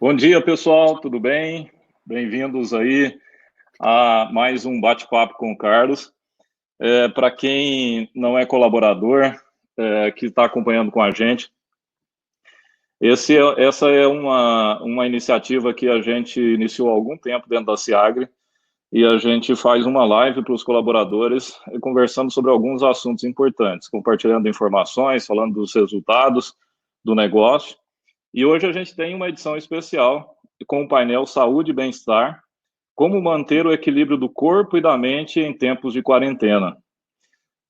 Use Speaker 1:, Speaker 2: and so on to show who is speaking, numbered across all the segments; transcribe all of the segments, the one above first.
Speaker 1: Bom dia, pessoal, tudo bem? Bem-vindos aí a mais um bate-papo com o Carlos. Para quem não é colaborador, que está acompanhando com a gente, essa é uma iniciativa que a gente iniciou há algum tempo dentro da Ciagre, e a gente faz uma live para os colaboradores, conversando sobre alguns assuntos importantes, compartilhando informações, falando dos resultados do negócio. E hoje a gente tem uma edição especial com o painel Saúde e Bem-Estar, como manter o equilíbrio do corpo e da mente em tempos de quarentena.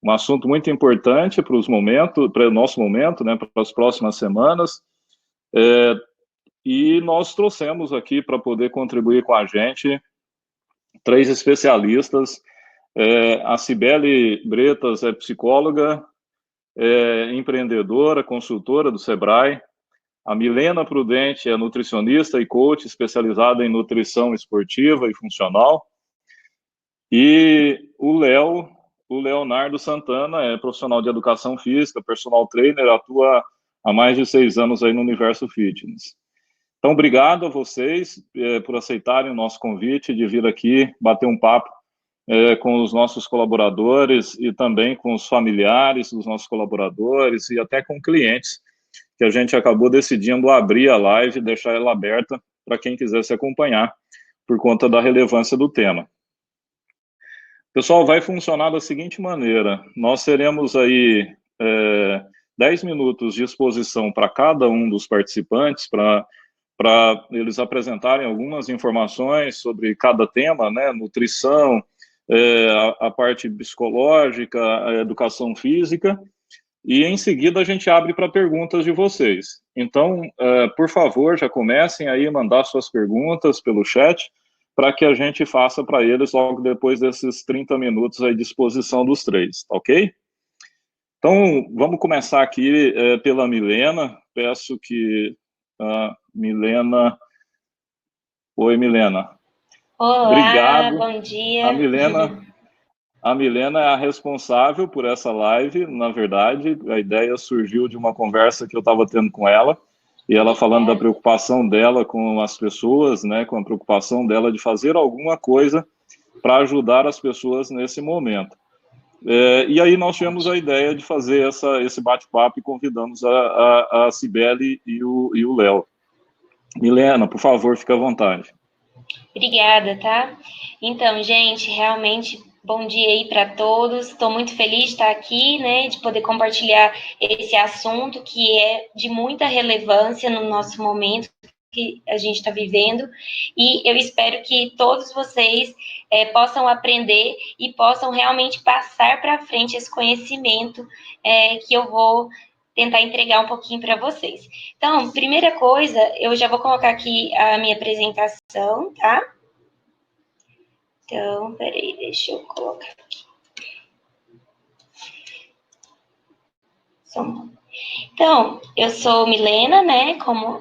Speaker 1: Um assunto muito importante para o nosso momento, né, para as próximas semanas. E nós trouxemos aqui para poder contribuir com a gente 3 especialistas. A Cibele Bretas é psicóloga, empreendedora, consultora do Sebrae. A Milena Prudente é nutricionista e coach especializada em nutrição esportiva e funcional. E o Leonardo Santana é profissional de educação física, personal trainer, atua há mais de 6 anos aí no universo fitness. Então, obrigado a vocês por aceitarem o nosso convite de vir aqui bater um papo com os nossos colaboradores e também com os familiares dos nossos colaboradores e até com clientes, que a gente acabou decidindo abrir a live e deixar ela aberta para quem quisesse acompanhar, por conta da relevância do tema. Pessoal, vai funcionar da seguinte maneira: nós teremos aí 10 minutos de exposição para cada um dos participantes, para eles apresentarem algumas informações sobre cada tema, né? Nutrição, a parte psicológica, a educação física, e em seguida a gente abre para perguntas de vocês. Então, por favor, já comecem aí a mandar suas perguntas pelo chat, para que a gente faça para eles logo depois desses 30 minutos à disposição dos 3, ok? Então, vamos começar aqui pela Milena. Peço que a Milena... Oi, Milena.
Speaker 2: Olá,
Speaker 1: Obrigado.
Speaker 2: bom
Speaker 1: A
Speaker 2: dia.
Speaker 1: Milena, a Milena é a responsável por essa live. Na verdade, a ideia surgiu de uma conversa que eu estava tendo com ela, e ela falando da
Speaker 2: Obrigada.
Speaker 1: preocupação dela com as pessoas, né, com a preocupação dela de fazer alguma coisa para ajudar as pessoas nesse momento. E aí nós tivemos a ideia de fazer esse bate-papo e convidamos a Cibele e o Léo. Milena, por favor, fique à vontade.
Speaker 2: Obrigada, tá? Então, gente, realmente bom dia aí para todos. Estou muito feliz de estar aqui, né, de poder compartilhar esse assunto que é de muita relevância no nosso momento que a gente está vivendo, e eu espero que todos vocês possam aprender e possam realmente passar para frente esse conhecimento que eu vou tentar entregar um pouquinho para vocês. Então, primeira coisa, eu já vou colocar aqui a minha apresentação, tá? Então, peraí, deixa eu colocar aqui. Então, eu sou Milena, né? Como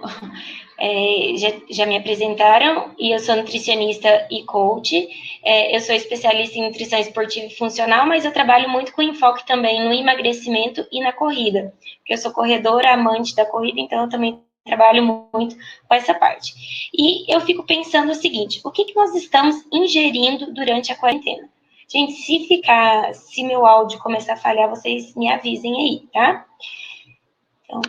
Speaker 2: já me apresentaram, e eu sou nutricionista e coach. Eu sou especialista em nutrição esportiva e funcional, mas eu trabalho muito com enfoque também no emagrecimento e na corrida, porque eu sou corredora, amante da corrida, então eu também trabalho muito com essa parte. E eu fico pensando o seguinte: o que nós estamos ingerindo durante a quarentena? Gente, se meu áudio começar a falhar, vocês me avisem aí, tá? Então,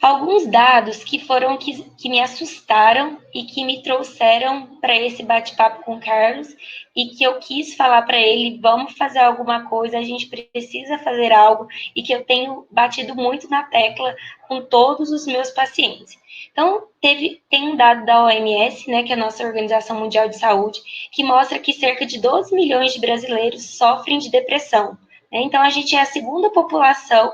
Speaker 2: alguns dados que me assustaram e que me trouxeram para esse bate-papo com o Carlos, e que eu quis falar para ele: vamos fazer alguma coisa, a gente precisa fazer algo, e que eu tenho batido muito na tecla com todos os meus pacientes. Então, tem um dado da OMS, né, que é a nossa Organização Mundial de Saúde, que mostra que cerca de 12 milhões de brasileiros sofrem de depressão. Então, a gente é a segunda população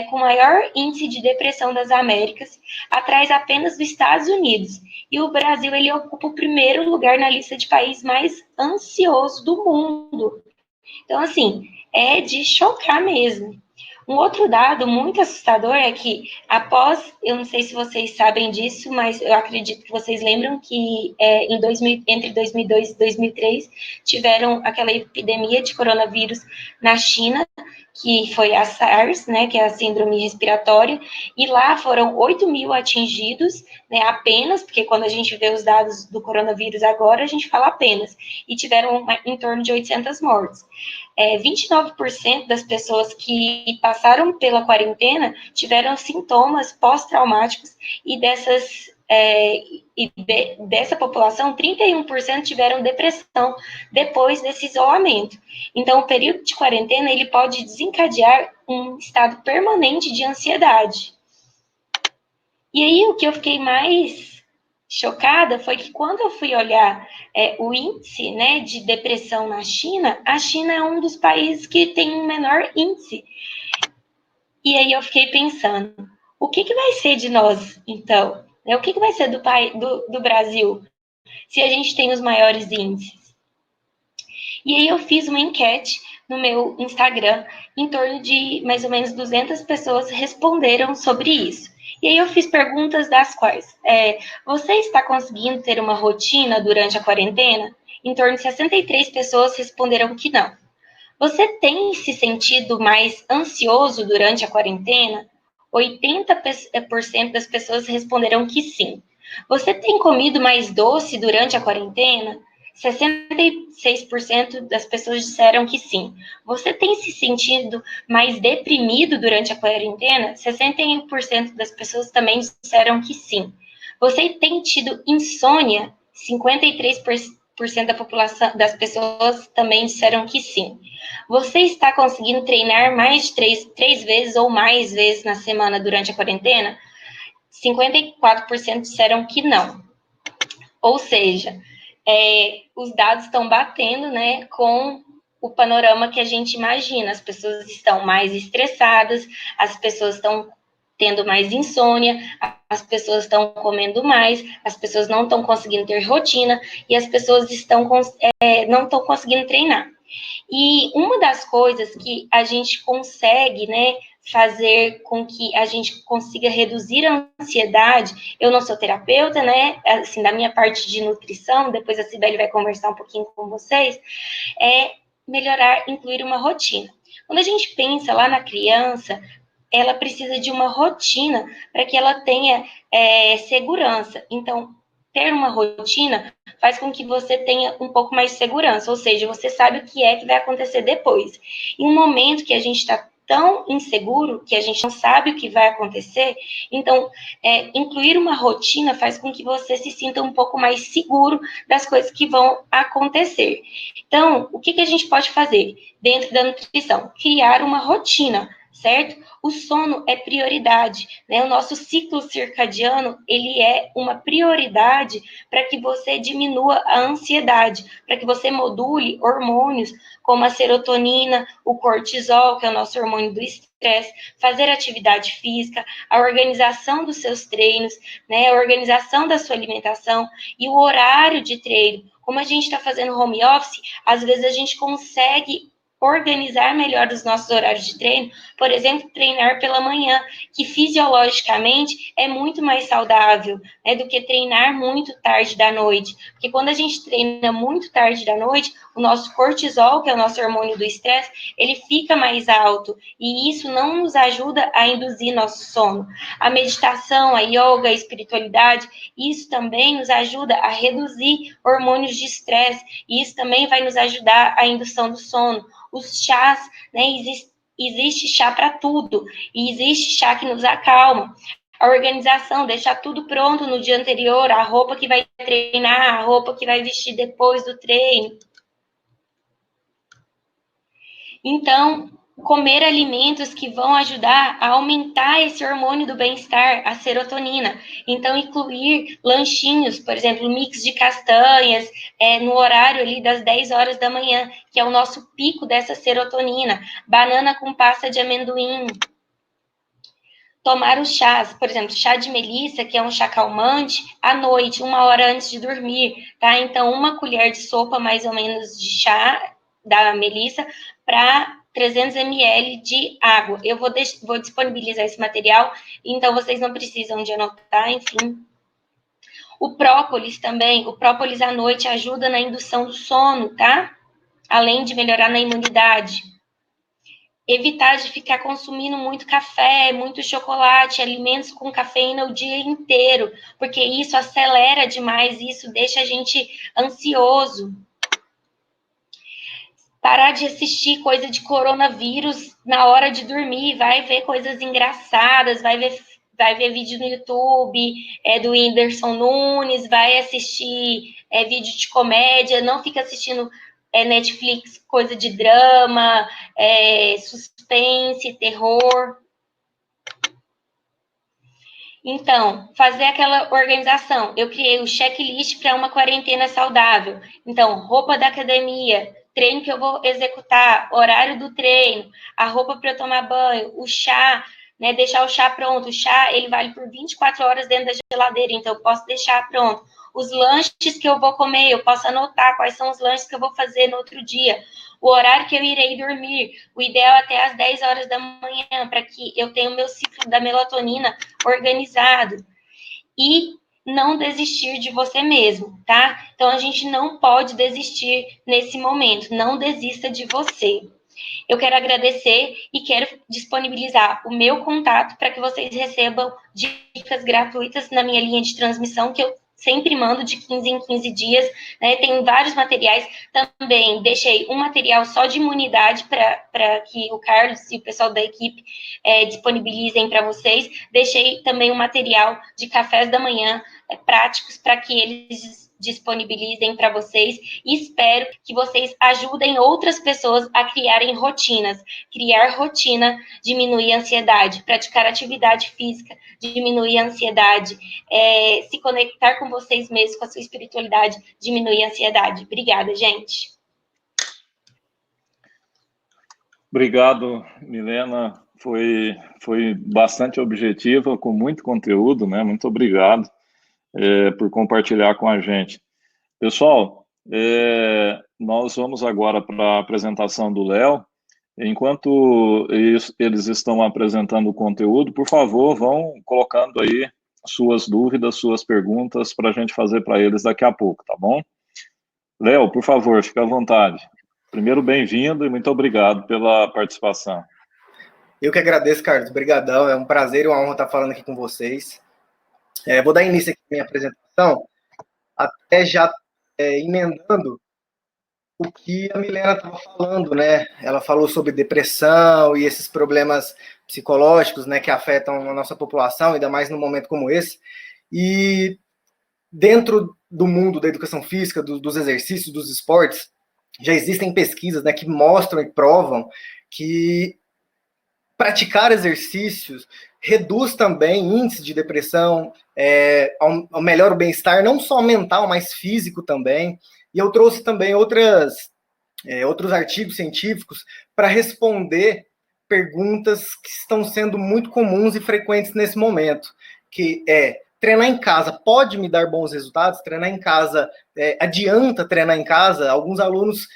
Speaker 2: com maior índice de depressão das Américas, atrás apenas dos Estados Unidos. E o Brasil, ele ocupa o primeiro lugar na lista de países mais ansiosos do mundo. Então, assim, é de chocar mesmo. Um outro dado muito assustador é que, após, eu não sei se vocês sabem disso, mas eu acredito que vocês lembram que entre 2002 e 2003 tiveram aquela epidemia de coronavírus na China, que foi a SARS, né, que é a síndrome respiratória, e lá foram 8 mil atingidos, né, apenas, porque quando a gente vê os dados do coronavírus agora, a gente fala apenas, e tiveram em torno de 800 mortes. 29% das pessoas que passaram pela quarentena tiveram sintomas pós-traumáticos e dessa população, 31% tiveram depressão depois desse isolamento. Então, o período de quarentena, ele pode desencadear um estado permanente de ansiedade. E aí, o que eu fiquei mais chocada foi que quando eu fui olhar o índice, né, de depressão na China, a China é um dos países que tem um menor índice. E aí eu fiquei pensando, o que vai ser de nós, então? O que vai ser do Brasil se a gente tem os maiores índices? E aí eu fiz uma enquete no meu Instagram, em torno de mais ou menos 200 pessoas responderam sobre isso. E aí eu fiz perguntas das quais, você está conseguindo ter uma rotina durante a quarentena? Em torno de 63 pessoas responderam que não. Você tem se sentido mais ansioso durante a quarentena? 80% das pessoas responderam que sim. Você tem comido mais doce durante a quarentena? 66% das pessoas disseram que sim. Você tem se sentido mais deprimido durante a quarentena? 61% das pessoas também disseram que sim. Você tem tido insônia? 53% da população, das pessoas também disseram que sim. Você está conseguindo treinar mais de três vezes ou mais vezes na semana durante a quarentena? 54% disseram que não. Ou seja, os dados estão batendo, né, com o panorama que a gente imagina. As pessoas estão mais estressadas, as pessoas estão tendo mais insônia, as pessoas estão comendo mais, as pessoas não estão conseguindo ter rotina e as pessoas não estão conseguindo treinar. E uma das coisas que a gente consegue, né, fazer com que a gente consiga reduzir a ansiedade, eu não sou terapeuta, né, assim, da minha parte de nutrição, depois a Cibele vai conversar um pouquinho com vocês, é melhorar, incluir uma rotina. Quando a gente pensa lá na criança, ela precisa de uma rotina para que ela tenha segurança. Então, ter uma rotina faz com que você tenha um pouco mais de segurança, ou seja, você sabe o que vai acontecer depois. Em um momento que a gente está tão inseguro, que a gente não sabe o que vai acontecer, então, incluir uma rotina faz com que você se sinta um pouco mais seguro das coisas que vão acontecer. Então, o que a gente pode fazer dentro da nutrição? Criar uma rotina, certo? O sono é prioridade, né? O nosso ciclo circadiano, ele é uma prioridade para que você diminua a ansiedade, para que você module hormônios como a serotonina, o cortisol, que é o nosso hormônio do estresse, fazer atividade física, a organização dos seus treinos, né? A organização da sua alimentação e o horário de treino. Como a gente está fazendo home office, às vezes a gente consegue organizar melhor os nossos horários de treino, por exemplo, treinar pela manhã, que fisiologicamente é muito mais saudável, né, do que treinar muito tarde da noite. Porque quando a gente treina muito tarde da noite, o nosso cortisol, que é o nosso hormônio do estresse, ele fica mais alto, e isso não nos ajuda a induzir nosso sono. A meditação, a yoga, a espiritualidade, isso também nos ajuda a reduzir hormônios de estresse, e isso também vai nos ajudar a indução do sono. Os chás, né, existe chá para tudo, e existe chá que nos acalma. A organização, deixar tudo pronto no dia anterior, a roupa que vai treinar, a roupa que vai vestir depois do treino. Então, comer alimentos que vão ajudar a aumentar esse hormônio do bem-estar, a serotonina. Então, incluir lanchinhos, por exemplo, mix de castanhas, no horário ali das 10 horas da manhã, que é o nosso pico dessa serotonina. Banana com pasta de amendoim. Tomar os chás, por exemplo, chá de melissa, que é um chá calmante, à noite, 1 hora antes de dormir, tá? Então, 1 colher de sopa, mais ou menos, de chá da melissa, para 300 ml de água. Eu vou disponibilizar esse material, então vocês não precisam de anotar, enfim. O própolis também, o própolis à noite ajuda na indução do sono, tá? Além de melhorar na imunidade. Evitar de ficar consumindo muito café, muito chocolate, alimentos com cafeína o dia inteiro, porque isso acelera demais, isso deixa a gente ansioso. Parar de assistir coisa de coronavírus na hora de dormir, vai ver coisas engraçadas, vai ver vídeo no YouTube do Whindersson Nunes, vai assistir vídeo de comédia, não fica assistindo Netflix, coisa de drama, suspense, terror. Então, fazer aquela organização. Eu criei o checklist para uma quarentena saudável. Então, roupa da academia, treino que eu vou executar, horário do treino, a roupa para eu tomar banho, o chá, né, deixar o chá pronto. O chá, ele vale por 24 horas dentro da geladeira, então eu posso deixar pronto. Os lanches que eu vou comer, eu posso anotar quais são os lanches que eu vou fazer no outro dia. O horário que eu irei dormir, o ideal é até às 10 horas da manhã, para que eu tenha o meu ciclo da melatonina organizado. E não desistir de você mesmo, tá? Então, a gente não pode desistir nesse momento. Não desista de você. Eu quero agradecer e quero disponibilizar o meu contato para que vocês recebam dicas gratuitas na minha linha de transmissão, que eu sempre mando de 15 em 15 dias, né? Tem vários materiais. Também deixei um material só de imunidade para que o Carlos e o pessoal da equipe disponibilizem para vocês. Deixei também um material de cafés da manhã práticos para que eles disponibilizem para vocês e espero que vocês ajudem outras pessoas a criarem rotinas. Criar rotina diminui a ansiedade, praticar atividade física diminui a ansiedade, se conectar com vocês mesmos, com a sua espiritualidade, diminui a ansiedade. Obrigada, gente.
Speaker 1: Obrigado, Milena. Foi bastante objetiva, com muito conteúdo, né? Muito obrigado por compartilhar com a gente. Pessoal, nós vamos agora para a apresentação do Léo. Enquanto eles estão apresentando o conteúdo, por favor, vão colocando aí suas dúvidas, suas perguntas para a gente fazer para eles daqui a pouco, tá bom? Léo, por favor, fique à vontade. Primeiro, bem-vindo e muito obrigado pela participação.
Speaker 3: Eu que agradeço, Carlos. Obrigadão. É um prazer e uma honra estar falando aqui com vocês. Vou dar início aqui à minha apresentação, até já emendando o que a Milena estava falando, né? Ela falou sobre depressão e esses problemas psicológicos, né, que afetam a nossa população, ainda mais num momento como esse. E dentro do mundo da educação física, dos exercícios, dos esportes, já existem pesquisas, né, que mostram e provam que praticar exercícios reduz também índice de depressão, melhora o bem-estar, não só mental, mas físico também. E eu trouxe também outros artigos científicos para responder perguntas que estão sendo muito comuns e frequentes nesse momento, que treinar em casa pode me dar bons resultados? Treinar em casa adianta treinar em casa? Alguns alunos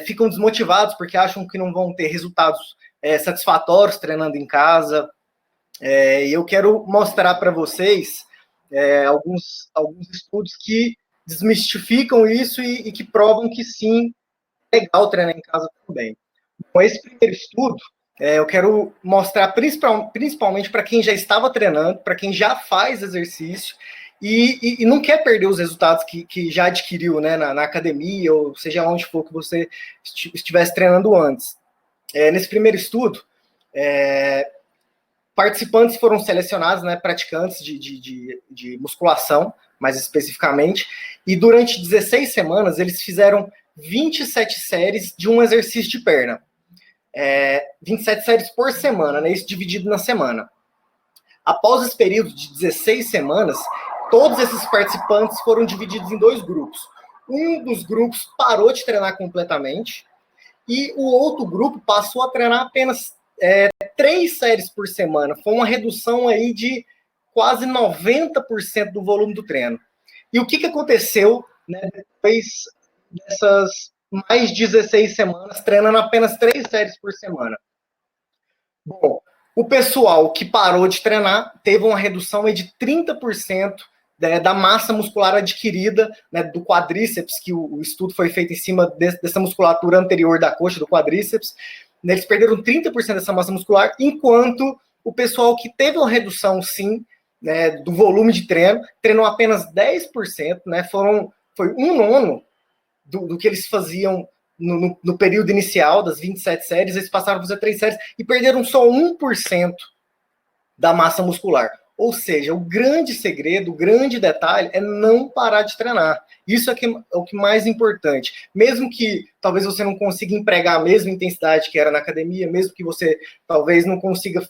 Speaker 3: ficam desmotivados porque acham que não vão ter resultados satisfatórios treinando em casa. E eu quero mostrar para vocês alguns estudos que desmistificam isso e que provam que sim, é legal treinar em casa também. Com esse primeiro estudo, eu quero mostrar principalmente para quem já estava treinando, para quem já faz exercício e não quer perder os resultados que já adquiriu, né, na academia, ou seja onde for que você estivesse treinando antes. Nesse primeiro estudo, participantes foram selecionados, né, praticantes de musculação, mais especificamente, e durante 16 semanas eles fizeram 27 séries de um exercício de perna. 27 séries por semana, né, isso dividido na semana. Após esse período de 16 semanas, todos esses participantes foram divididos em dois grupos. Um dos grupos parou de treinar completamente, e o outro grupo passou a treinar apenas 3 séries por semana. Foi uma redução aí de quase 90% do volume do treino. E o que aconteceu, né, depois mais 16 semanas, treinando apenas 3 séries por semana. Bom, o pessoal que parou de treinar teve uma redução de 30% da massa muscular adquirida, né, do quadríceps, que o estudo foi feito em cima dessa musculatura anterior da coxa, do quadríceps. Eles perderam 30% dessa massa muscular, enquanto o pessoal que teve uma redução, sim, né, do volume de treino, treinou apenas 10%, né, foi 1/9 do que eles faziam no período inicial das 27 séries, eles passaram a fazer 3 séries e perderam só 1% da massa muscular. Ou seja, o grande segredo, o grande detalhe é não parar de treinar. Isso é o que mais importante. Mesmo que talvez você não consiga empregar a mesma intensidade que era na academia, mesmo que você talvez não consiga,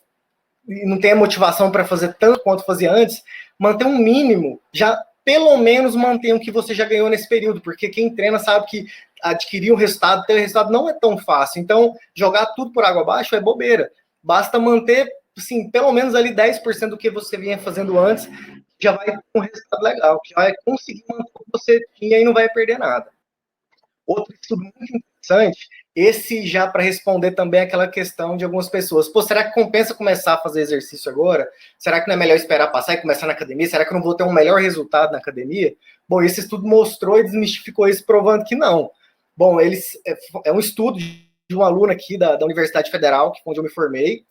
Speaker 3: não tenha motivação para fazer tanto quanto fazia antes, manter um mínimo, já pelo menos manter o que você já ganhou nesse período, porque quem treina sabe que adquirir um resultado, ter um resultado não é tão fácil. Então, jogar tudo por água abaixo é bobeira. Basta manter, assim, pelo menos ali 10% do que você vinha fazendo antes, já vai ter um resultado legal, já vai conseguir manter o que você tinha e não vai perder nada. Outro estudo muito interessante, esse já para responder também aquela questão de algumas pessoas. Pô, será que compensa começar a fazer exercício agora? Será que não é melhor esperar passar e começar na academia? Será que eu não vou ter um melhor resultado na academia? Bom, esse estudo mostrou e desmistificou isso, provando que não. Bom, é um estudo de um aluno aqui da Universidade Federal, que foi onde eu me formei,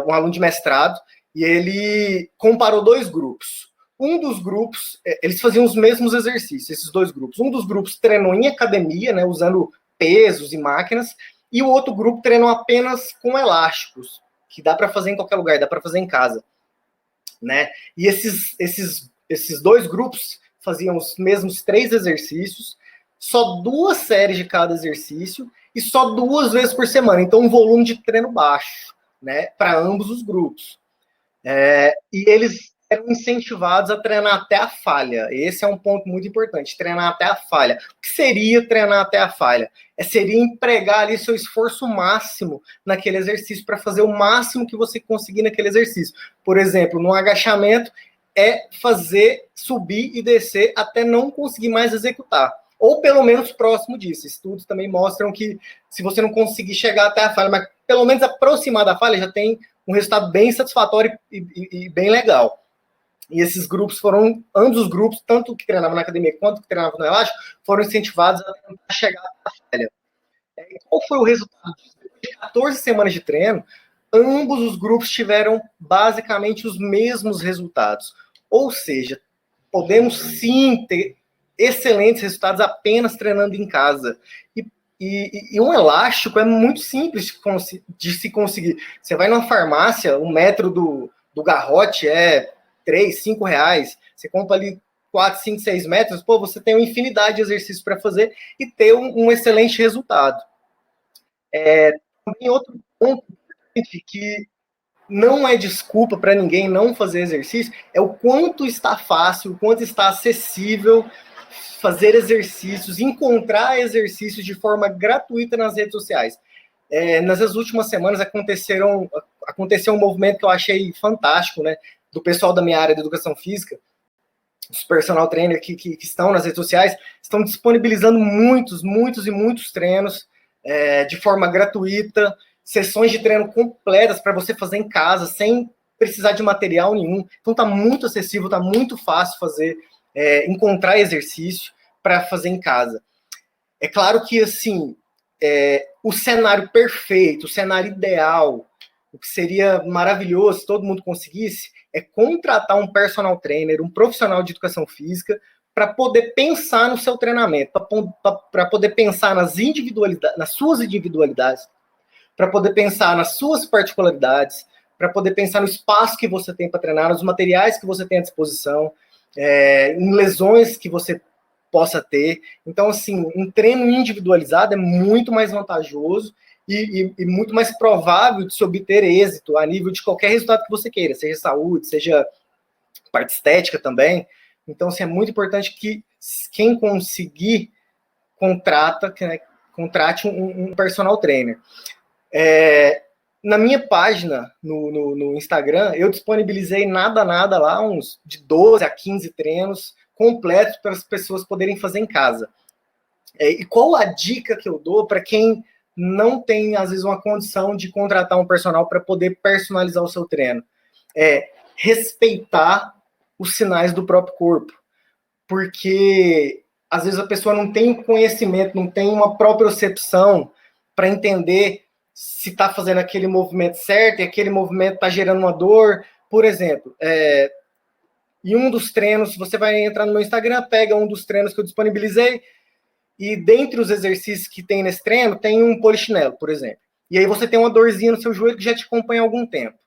Speaker 3: um aluno de mestrado, e ele comparou 2 grupos. Um dos grupos, eles faziam os mesmos exercícios, esses 2 grupos. Um dos grupos treinou em academia, né, usando pesos e máquinas, e o outro grupo treinou apenas com elásticos, que dá para fazer em qualquer lugar, dá para fazer em casa, né? E esses 2 grupos faziam os mesmos 3 exercícios, só 2 séries de cada exercício e só 2 vezes por semana. Então, um volume de treino baixo, né, para ambos os grupos. E eles eram incentivados a treinar até a falha. Esse é um ponto muito importante, treinar até a falha. O que seria treinar até a falha? Seria empregar ali seu esforço máximo naquele exercício para fazer o máximo que você conseguir naquele exercício. Por exemplo, no agachamento, é fazer subir e descer até não conseguir mais executar. Ou pelo menos próximo disso. Estudos também mostram que se você não conseguir chegar até a falha, mas pelo menos aproximar da falha, já tem um resultado bem satisfatório e bem legal. E esses grupos ambos os grupos, tanto que treinavam na academia quanto que treinavam no elástico, foram incentivados a tentar chegar à falha. E qual foi o resultado? Depois de 14 semanas de treino, ambos os grupos tiveram basicamente os mesmos resultados. Ou seja, podemos sim ter excelentes resultados apenas treinando em casa. E um elástico é muito simples de se conseguir. Você vai numa farmácia, o metro do garrote é R$3, R$5. Você compra ali 4, 5, 6 metros, pô, você tem uma infinidade de exercícios para fazer e ter um excelente resultado. Também outro ponto que não é desculpa para ninguém não fazer exercício é o quanto está fácil, o quanto está acessível fazer exercícios, encontrar exercícios de forma gratuita nas redes sociais. Nas últimas semanas aconteceu um movimento que eu achei fantástico, né, do pessoal da minha área de educação física, os personal trainers que estão nas redes sociais, estão disponibilizando muitos e muitos treinos de forma gratuita, sessões de treino completas para você fazer em casa, sem precisar de material nenhum. Então está muito acessível, está muito fácil encontrar exercício para fazer em casa. É claro que, assim, o cenário perfeito, o cenário ideal, o que seria maravilhoso se todo mundo conseguisse, é contratar um personal trainer, um profissional de educação física, para poder pensar no seu treinamento, para poder pensar nas suas individualidades, para poder pensar nas suas particularidades, para poder pensar no espaço que você tem para treinar, nos materiais que você tem à disposição, em lesões que você possa ter. Então, assim, um treino individualizado é muito mais vantajoso e muito mais provável de se obter êxito a nível de qualquer resultado que você queira, seja saúde, seja parte estética também. Então, assim, é muito importante que quem conseguir contrate um personal trainer. Na minha página no Instagram, eu disponibilizei nada lá, uns de 12 a 15 treinos completos para as pessoas poderem fazer em casa. E qual a dica que eu dou para quem não tem, às vezes, uma condição de contratar um personal para poder personalizar o seu treino? É respeitar os sinais do próprio corpo. Porque, às vezes, a pessoa não tem conhecimento, não tem uma propriocepção para entender se está fazendo aquele movimento certo e aquele movimento está gerando uma dor. Por exemplo, em um dos treinos, você vai entrar no meu Instagram, pega um dos treinos que eu disponibilizei, e dentre os exercícios que tem nesse treino, tem um polichinelo, por exemplo. E aí você tem uma dorzinha no seu joelho que já te acompanha há algum tempo.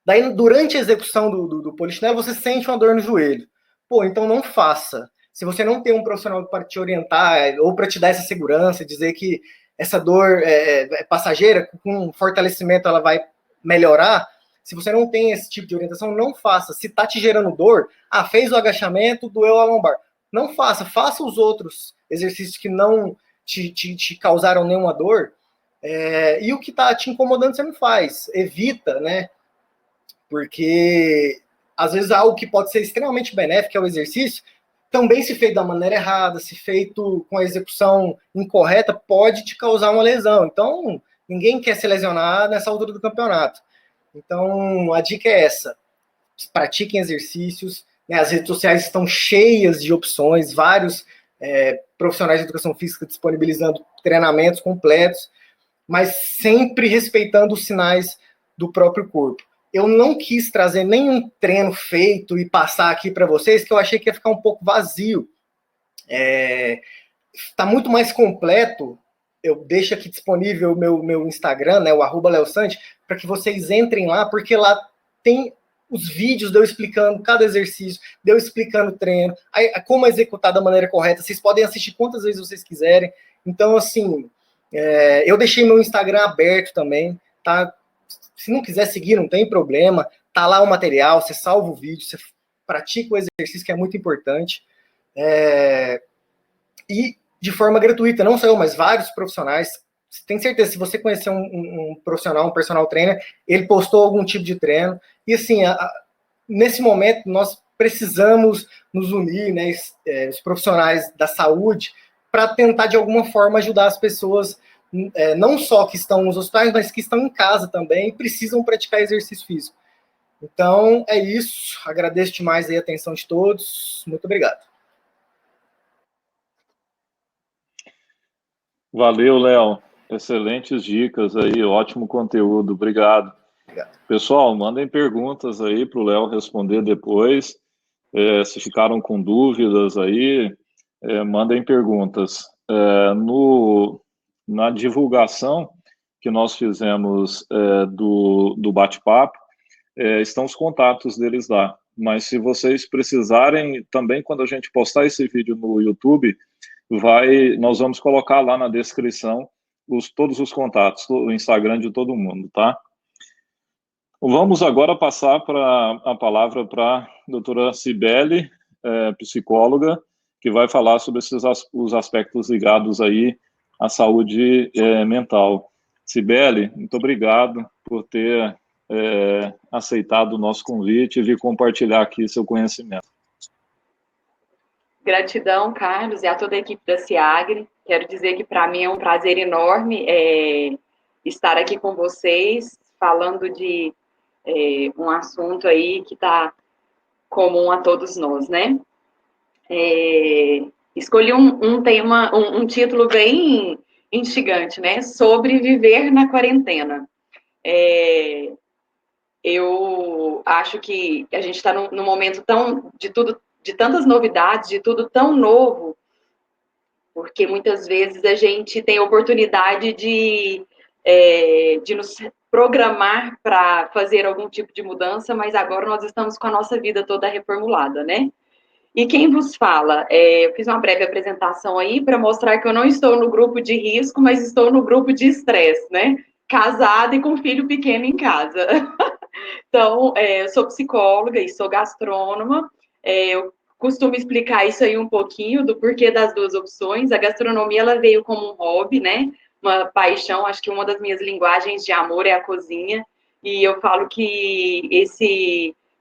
Speaker 3: Daí, durante a execução do polichinelo, você sente uma dor no joelho. Pô, então não faça. Se você não tem um profissional para te orientar ou para te dar essa segurança, dizer que essa dor é passageira, com fortalecimento ela vai melhorar, se você não tem esse tipo de orientação, não faça. Se tá te gerando dor, fez o agachamento, doeu a lombar. Não faça. Faça os outros exercícios que não te causaram nenhuma dor. E o que tá te incomodando, você não faz. Evita, né? Porque, às vezes, algo que pode ser extremamente benéfico, que é o exercício, também se feito da maneira errada, se feito com a execução incorreta, pode te causar uma lesão. Então, ninguém quer se lesionar nessa altura do campeonato. Então, a dica é essa. Pratiquem exercícios. Né? As redes sociais estão cheias de opções, vários profissionais de educação física disponibilizando treinamentos completos, mas sempre respeitando os sinais do próprio corpo. Eu não quis trazer nenhum treino feito e passar aqui para vocês, que eu achei que ia ficar um pouco vazio. Está muito mais completo. Eu deixo aqui disponível o meu Instagram, né, o @leosante, para que vocês entrem lá, porque lá tem os vídeos de eu explicando cada exercício, de eu explicando o treino, como executar da maneira correta. Vocês podem assistir quantas vezes vocês quiserem. Então, assim, eu deixei meu Instagram aberto também, tá? Se não quiser seguir, não tem problema. Tá lá o material, você salva o vídeo, você pratica o exercício, que é muito importante. E de forma gratuita, não só eu, mas vários profissionais. Tem certeza, se você conhecer um profissional, um personal trainer, ele postou algum tipo de treino. E assim, nesse momento, nós precisamos nos unir, né, os profissionais da saúde, para tentar, de alguma forma, ajudar as pessoas, não só que estão nos hospitais, mas que estão em casa também e precisam praticar exercício físico. Então, é isso. Agradeço demais a atenção de todos. Muito obrigado.
Speaker 1: Valeu, Léo. Excelentes dicas aí, ótimo conteúdo. Obrigado. Pessoal, mandem perguntas aí para o Léo responder depois. Se ficaram com dúvidas aí, mandem perguntas. Na divulgação que nós fizemos do bate-papo, estão os contatos deles lá. Mas se vocês precisarem, também quando a gente postar esse vídeo no YouTube, nós vamos colocar lá na descrição todos os contatos, o Instagram de todo mundo, tá? Vamos agora passar a palavra para a doutora Cibele, psicóloga, que vai falar sobre os aspectos ligados aí à saúde mental. Cibele, muito obrigado por ter aceitado o nosso convite e vir compartilhar aqui seu conhecimento.
Speaker 4: Gratidão, Carlos, e a toda a equipe da CIAGRE. Quero dizer que para mim é um prazer enorme estar aqui com vocês, falando de um assunto aí que está comum a todos nós, né? Escolhi um tema, um título bem instigante, né? Sobre viver na quarentena. Eu acho que a gente está num momento de tantas novidades, de tudo tão novo, porque muitas vezes a gente tem a oportunidade de nos programar para fazer algum tipo de mudança, mas agora nós estamos com a nossa vida toda reformulada, né? E quem vos fala? Eu fiz uma breve apresentação aí para mostrar que eu não estou no grupo de risco, mas estou no grupo de estresse, né? Casada e com filho pequeno em casa. Então, eu sou psicóloga e sou gastrônoma. Eu costumo explicar isso aí um pouquinho do porquê das duas opções. A gastronomia, ela veio como um hobby, né? Uma paixão. Acho que uma das minhas linguagens de amor é a cozinha. E eu falo que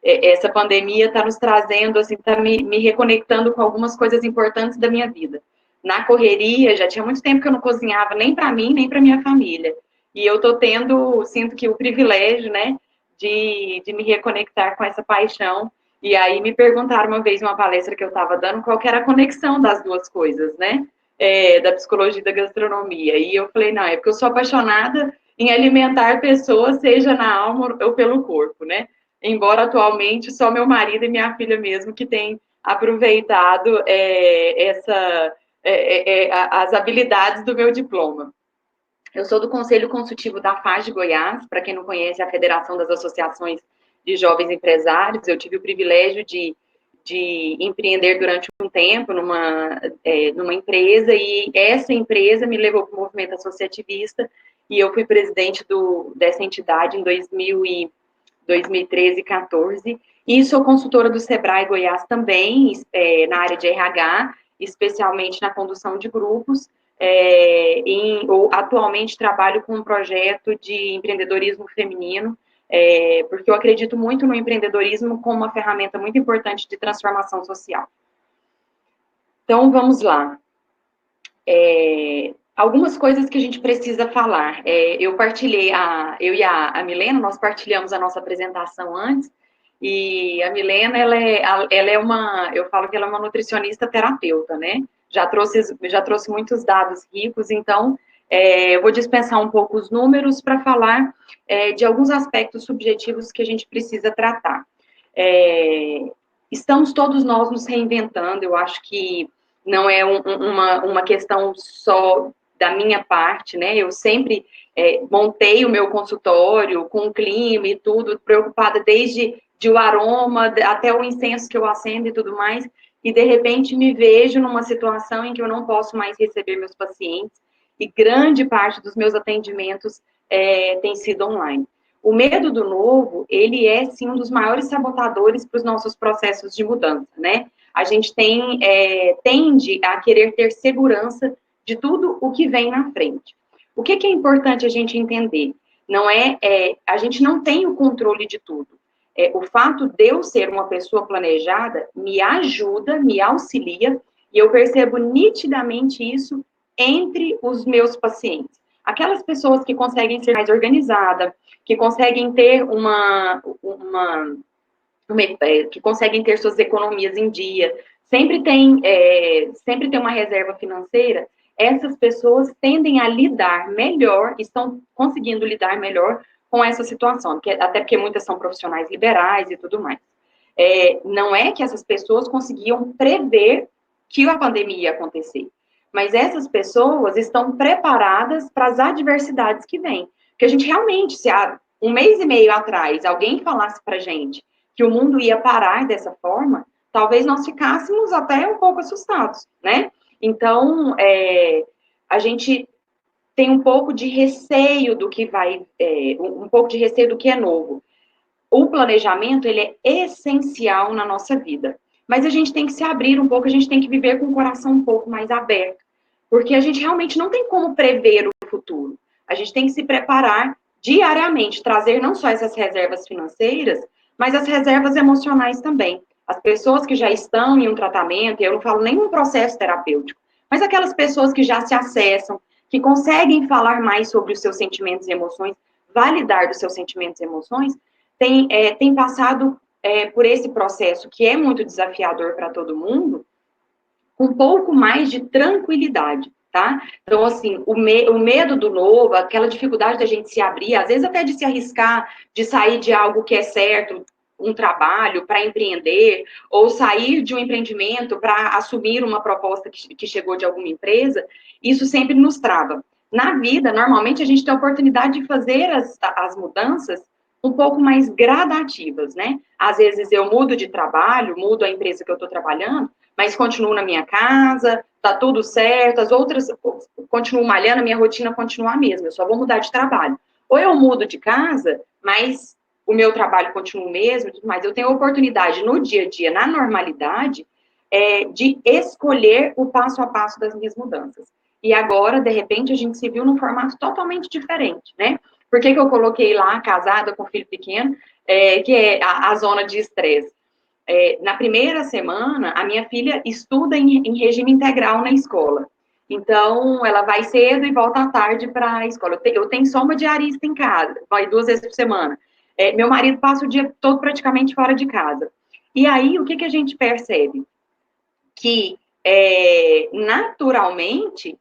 Speaker 4: essa pandemia está nos trazendo, assim, está me reconectando com algumas coisas importantes da minha vida. na correria, já tinha muito tempo que eu não cozinhava nem para mim, nem para minha família. E eu sinto que o privilégio, né, de me reconectar com essa paixão. E aí me perguntaram uma vez, numa palestra que eu estava dando, qual que era a conexão das duas coisas, né, da psicologia e da gastronomia. E eu falei, não, é porque eu sou apaixonada em alimentar pessoas, seja na alma ou pelo corpo, né? Embora atualmente só meu marido e minha filha mesmo que têm aproveitado as habilidades do meu diploma. Eu sou do Conselho Consultivo da FAS de Goiás, para quem não conhece, a Federação das Associações de Jovens Empresários. Eu tive o privilégio de empreender durante um tempo numa empresa, e essa empresa me levou para o movimento associativista, e eu fui presidente dessa entidade em 2013 e 2014, e sou consultora do Sebrae Goiás também, na área de RH, especialmente na condução de grupos, atualmente trabalho com um projeto de empreendedorismo feminino, porque eu acredito muito no empreendedorismo como uma ferramenta muito importante de transformação social. Então, vamos lá. Algumas coisas que a gente precisa falar. Eu e a Milena, nós partilhamos a nossa apresentação antes, e a Milena, eu falo que ela é uma nutricionista terapeuta, né? Já trouxe muitos dados ricos, então eu vou dispensar um pouco os números para falar de alguns aspectos subjetivos que a gente precisa tratar. Estamos todos nós nos reinventando, eu acho que não é uma questão só da minha parte, né? Eu sempre montei o meu consultório com o clima e tudo, preocupada desde o aroma até o incenso que eu acendo e tudo mais, e de repente me vejo numa situação em que eu não posso mais receber meus pacientes, e grande parte dos meus atendimentos tem sido online. O medo do novo, ele é, sim, um dos maiores sabotadores para os nossos processos de mudança, né? A gente tende a querer ter segurança de tudo o que vem na frente. O que é importante a gente entender? A gente não tem o controle de tudo. O fato de eu ser uma pessoa planejada me ajuda, me auxilia, e eu percebo nitidamente isso entre os meus pacientes. Aquelas pessoas que conseguem ser mais organizadas, que conseguem ter que conseguem ter suas economias em dia, sempre tem uma reserva financeira, essas pessoas tendem a lidar melhor, estão conseguindo lidar melhor com essa situação, até porque muitas são profissionais liberais e tudo mais. Não é que essas pessoas conseguiam prever que a pandemia ia acontecer, mas essas pessoas estão preparadas para as adversidades que vêm. Porque a gente realmente, se há um mês e meio atrás alguém falasse para a gente que o mundo ia parar dessa forma, talvez nós ficássemos até um pouco assustados, né? Então, a gente tem um pouco de receio do que um pouco de receio do que é novo. O planejamento, ele é essencial na nossa vida, mas a gente tem que se abrir um pouco, a gente tem que viver com o coração um pouco mais aberto, porque a gente realmente não tem como prever o futuro. A gente tem que se preparar diariamente, trazer não só essas reservas financeiras, mas as reservas emocionais também. As pessoas que já estão em um tratamento, eu não falo nem um processo terapêutico, mas aquelas pessoas que já se acessam, que conseguem falar mais sobre os seus sentimentos e emoções, validar dos seus sentimentos e emoções, tem passado por esse processo, que é muito desafiador para todo mundo, com um pouco mais de tranquilidade, tá? Então, assim, o medo do novo, aquela dificuldade da gente se abrir, às vezes até de se arriscar, de sair de algo que é certo, um trabalho para empreender, ou sair de um empreendimento para assumir uma proposta que chegou de alguma empresa, isso sempre nos trava. Na vida, normalmente, a gente tem a oportunidade de fazer as mudanças um pouco mais gradativas, né? Às vezes eu mudo de trabalho, mudo a empresa que eu estou trabalhando, mas continuo na minha casa, tá tudo certo, as outras continuo malhando, a minha rotina continua a mesma, eu só vou mudar de trabalho. Ou eu mudo de casa, mas o meu trabalho continua o mesmo, mas eu tenho a oportunidade no dia a dia, na normalidade, de escolher o passo a passo das minhas mudanças. E agora, de repente, a gente se viu num formato totalmente diferente, né? Por que eu coloquei lá, casada com filho pequeno, que é a zona de estresse? Na primeira semana, a minha filha estuda em regime integral na escola. Então, ela vai cedo e volta à tarde para a escola. Eu tenho só uma diarista em casa, vai 2 vezes por semana. Meu marido passa o dia todo praticamente fora de casa. E aí, o que a gente percebe? Que, naturalmente,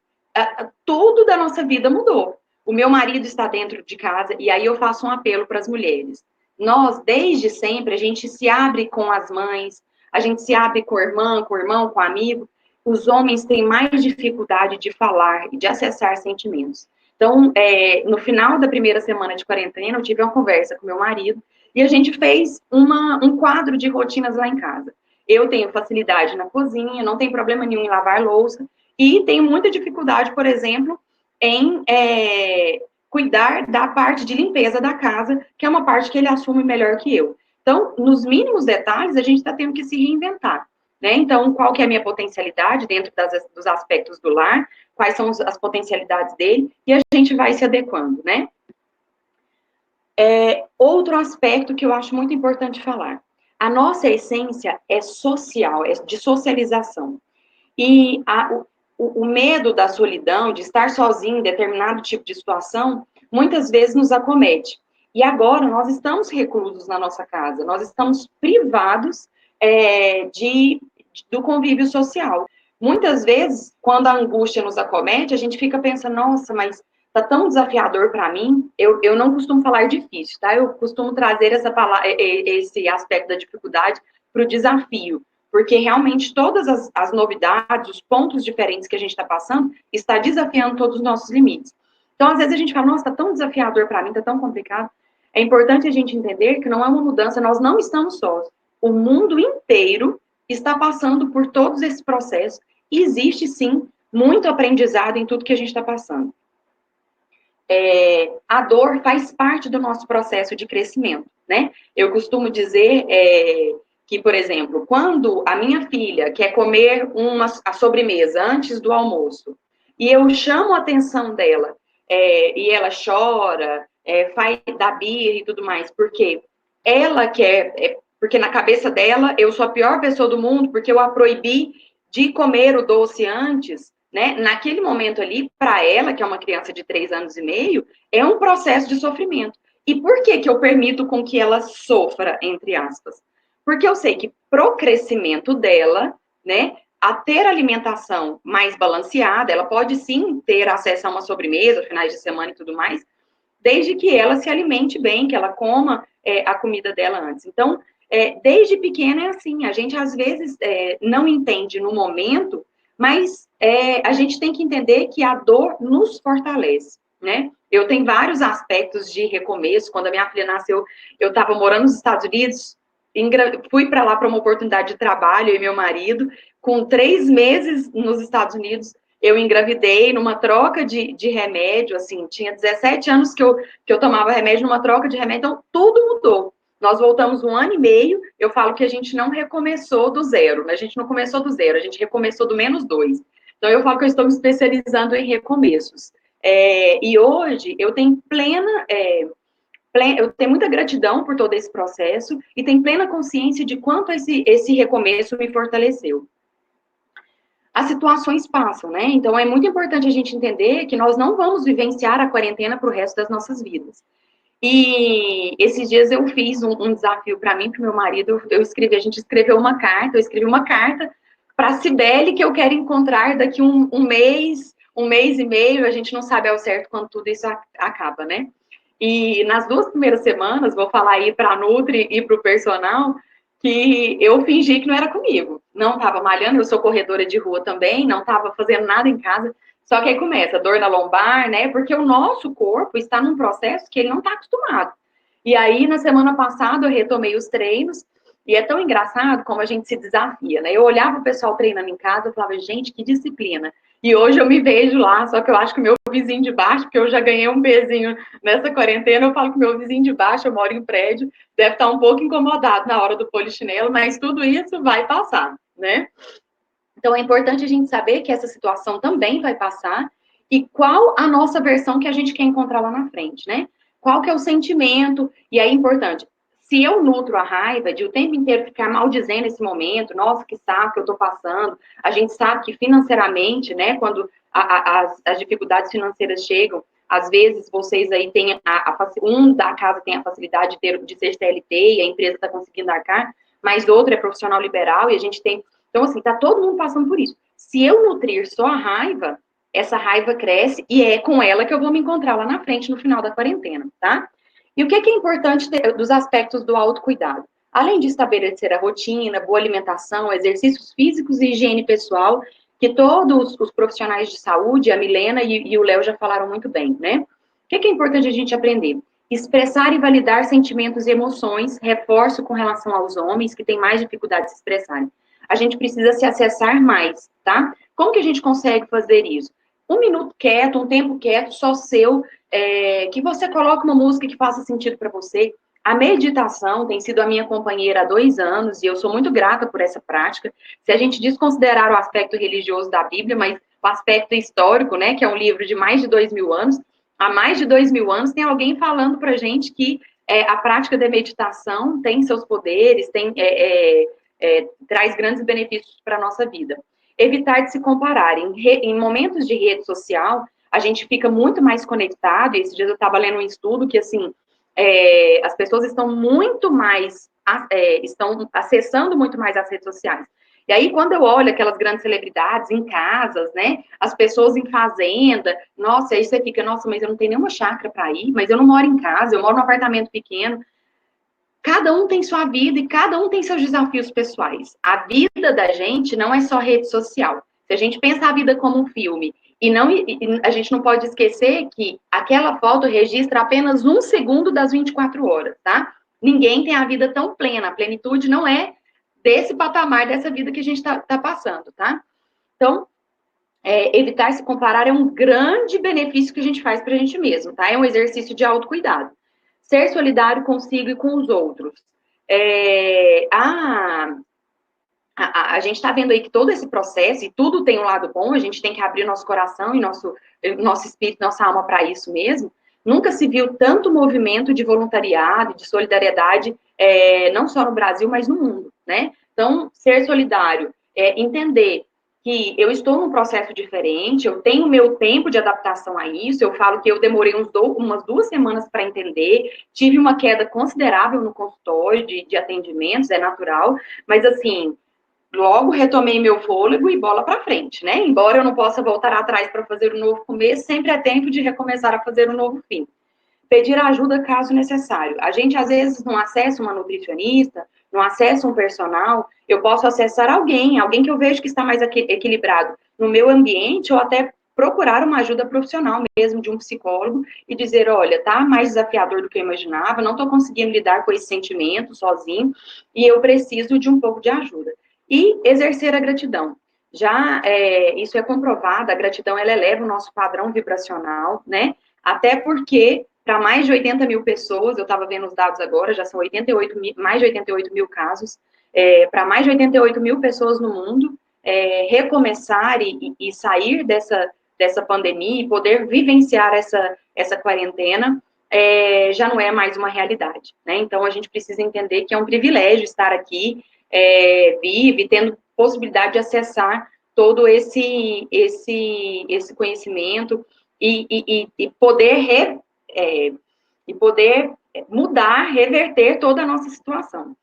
Speaker 4: tudo da nossa vida mudou. O meu marido está dentro de casa, e aí eu faço um apelo para as mulheres. Nós, desde sempre, a gente se abre com as mães, a gente se abre com a irmã, com o irmão, com o amigo. Os homens têm mais dificuldade de falar e de acessar sentimentos. Então, no final da primeira semana de quarentena, eu tive uma conversa com meu marido, e a gente fez um quadro de rotinas lá em casa. Eu tenho facilidade na cozinha, não tem problema nenhum em lavar louça, e tenho muita dificuldade, por exemplo, em cuidar da parte de limpeza da casa, que é uma parte que ele assume melhor que eu. Então, nos mínimos detalhes, a gente está tendo que se reinventar, né? Então, qual que é a minha potencialidade dentro dos aspectos do lar, quais são as potencialidades dele, e a gente vai se adequando, né? Outro aspecto que eu acho muito importante falar. A nossa essência é social, é de socialização. E o medo da solidão, de estar sozinho em determinado tipo de situação, muitas vezes nos acomete. E agora nós estamos reclusos na nossa casa, nós estamos privados do convívio social. Muitas vezes, quando a angústia nos acomete, a gente fica pensando, nossa, mas tá tão desafiador para mim. Eu não costumo falar difícil, tá? Eu costumo trazer esse aspecto da dificuldade para o desafio, porque realmente todas as novidades, os pontos diferentes que a gente está passando, está desafiando todos os nossos limites. Então, às vezes a gente fala, nossa, está tão desafiador para mim, está tão complicado. É importante a gente entender que não é uma mudança, nós não estamos sós. O mundo inteiro está passando por todos esses processos. E existe, sim, muito aprendizado em tudo que a gente está passando. A dor faz parte do nosso processo de crescimento, né? Eu costumo dizer que, por exemplo, quando a minha filha quer comer a sobremesa antes do almoço, e eu chamo a atenção dela, e ela chora, faz da birra e tudo mais, porque ela quer, porque na cabeça dela eu sou a pior pessoa do mundo, porque eu a proibi de comer o doce antes, né? Naquele momento ali, para ela, que é uma criança de 3 anos e meio, é um processo de sofrimento. E por que eu permito com que ela sofra, entre aspas? Porque eu sei que pro crescimento dela, né, a ter alimentação mais balanceada, ela pode sim ter acesso a uma sobremesa, finais de semana e tudo mais, desde que ela se alimente bem, que ela coma a comida dela antes. Então, desde pequena é assim, a gente às vezes não entende no momento, mas a gente tem que entender que a dor nos fortalece, né? Eu tenho vários aspectos de recomeço. Quando a minha filha nasceu, eu estava morando nos Estados Unidos, fui para lá para uma oportunidade de trabalho, eu e meu marido, com 3 meses nos Estados Unidos, eu engravidei numa troca de remédio, assim, tinha 17 anos que eu tomava remédio numa troca de remédio, então tudo mudou. Nós voltamos 1 ano e meio, eu falo que a gente não recomeçou do zero, a gente não começou do zero, a gente recomeçou do -2. Então, eu falo que eu estou me especializando em recomeços. E hoje, eu tenho eu tenho muita gratidão por todo esse processo e tenho plena consciência de quanto esse recomeço me fortaleceu. As situações passam, né? Então, é muito importante a gente entender que nós não vamos vivenciar a quarentena para o resto das nossas vidas. E esses dias eu fiz um desafio para mim, para o meu marido, a gente escreveu uma carta, eu escrevi uma carta para a Cibele que eu quero encontrar daqui um mês e meio, a gente não sabe ao certo quando tudo isso acaba, né? E nas 2 primeiras semanas, vou falar aí para a Nutri e para o personal, que eu fingi que não era comigo. Não estava malhando, eu sou corredora de rua também, não estava fazendo nada em casa. Só que aí começa dor na lombar, né? Porque o nosso corpo está num processo que ele não está acostumado. E aí, na semana passada, eu retomei os treinos, e é tão engraçado como a gente se desafia, né? Eu olhava o pessoal treinando em casa e falava, gente, que disciplina. E hoje eu me vejo lá, só que eu acho que o meu vizinho de baixo, porque eu já ganhei um pezinho nessa quarentena, eu falo que o meu vizinho de baixo, eu moro em prédio, deve estar um pouco incomodado na hora do polichinelo, mas tudo isso vai passar, né? Então, é importante a gente saber que essa situação também vai passar e qual a nossa versão que a gente quer encontrar lá na frente, né? Qual que é o sentimento, e aí é importante, se eu nutro a raiva de o tempo inteiro ficar maldizendo esse momento, nossa, que saco que eu tô passando, a gente sabe que financeiramente, né, quando as dificuldades financeiras chegam, às vezes vocês aí têm, um da casa tem a facilidade de ser CLT e a empresa está conseguindo arcar, mas outro é profissional liberal e a gente tem... Então, assim, tá todo mundo passando por isso. Se eu nutrir só a raiva, essa raiva cresce e é com ela que eu vou me encontrar lá na frente, no final da quarentena, tá? E o que é importante dos aspectos do autocuidado? Além de estabelecer a rotina, boa alimentação, exercícios físicos e higiene pessoal, que todos os profissionais de saúde, a Milena e o Léo já falaram muito bem, né? O que é importante a gente aprender? Expressar e validar sentimentos e emoções, reforço com relação aos homens que têm mais dificuldade de se expressarem. A gente precisa se acessar mais, tá? Como que a gente consegue fazer isso? Um minuto quieto, um tempo quieto, só seu, que você coloque uma música que faça sentido para você. A meditação tem sido a minha companheira há 2 anos e eu sou muito grata por essa prática. Se a gente desconsiderar o aspecto religioso da Bíblia, mas o aspecto histórico, né, que é um livro de mais de 2.000 anos, há mais de 2.000 anos tem alguém falando para a gente que a prática da meditação tem seus poderes, traz grandes benefícios para a nossa vida. Evitar de se comparar. Em momentos de rede social, a gente fica muito mais conectado, e esses dias eu estava lendo um estudo que, assim, as pessoas estão muito mais, estão acessando muito mais as redes sociais. E aí, quando eu olho aquelas grandes celebridades em casas, né, as pessoas em fazenda, nossa, aí você fica, nossa, mas eu não tenho nenhuma chácara para ir, mas eu não moro em casa, eu moro num apartamento pequeno. Cada um tem sua vida e cada um tem seus desafios pessoais. A vida da gente não é só rede social. Se a gente pensa a vida como um filme, a gente não pode esquecer que aquela foto registra apenas 1 segundo das 24 horas, tá? Ninguém tem a vida tão plena. A plenitude não é desse patamar, dessa vida que a gente tá passando, tá? Então, evitar se comparar é um grande benefício que a gente faz pra gente mesmo, tá? É um exercício de autocuidado. Ser solidário consigo e com os outros. A gente está vendo aí que todo esse processo, e tudo tem um lado bom, a gente tem que abrir nosso coração e nosso espírito, nossa alma para isso mesmo. Nunca se viu tanto movimento de voluntariado, de solidariedade, não só no Brasil, mas no mundo, né? Então, ser solidário, entender que eu estou num processo diferente, eu tenho meu tempo de adaptação a isso, eu falo que eu demorei umas 2 semanas para entender, tive uma queda considerável no consultório de atendimentos, é natural, mas assim, logo retomei meu fôlego e bola para frente, né? Embora eu não possa voltar atrás para fazer um novo começo, sempre é tempo de recomeçar a fazer um novo fim. Pedir ajuda caso necessário. A gente, às vezes, não acessa uma nutricionista, não acessa um personal, eu posso acessar alguém que eu vejo que está mais equilibrado no meu ambiente, ou até procurar uma ajuda profissional mesmo, de um psicólogo, e dizer, olha, tá mais desafiador do que eu imaginava, não estou conseguindo lidar com esse sentimento sozinho, e eu preciso de um pouco de ajuda. E exercer a gratidão. Isso é comprovado, a gratidão, ela eleva o nosso padrão vibracional, né? Até porque, para mais de 80 mil pessoas, eu estava vendo os dados agora, já são mais de 88 mil casos, para mais de 88 mil pessoas no mundo, recomeçar e sair dessa pandemia e poder vivenciar essa quarentena, já não é mais uma realidade, né? Então, a gente precisa entender que é um privilégio estar aqui, vive, tendo possibilidade de acessar todo esse conhecimento e poder mudar, reverter toda a nossa situação.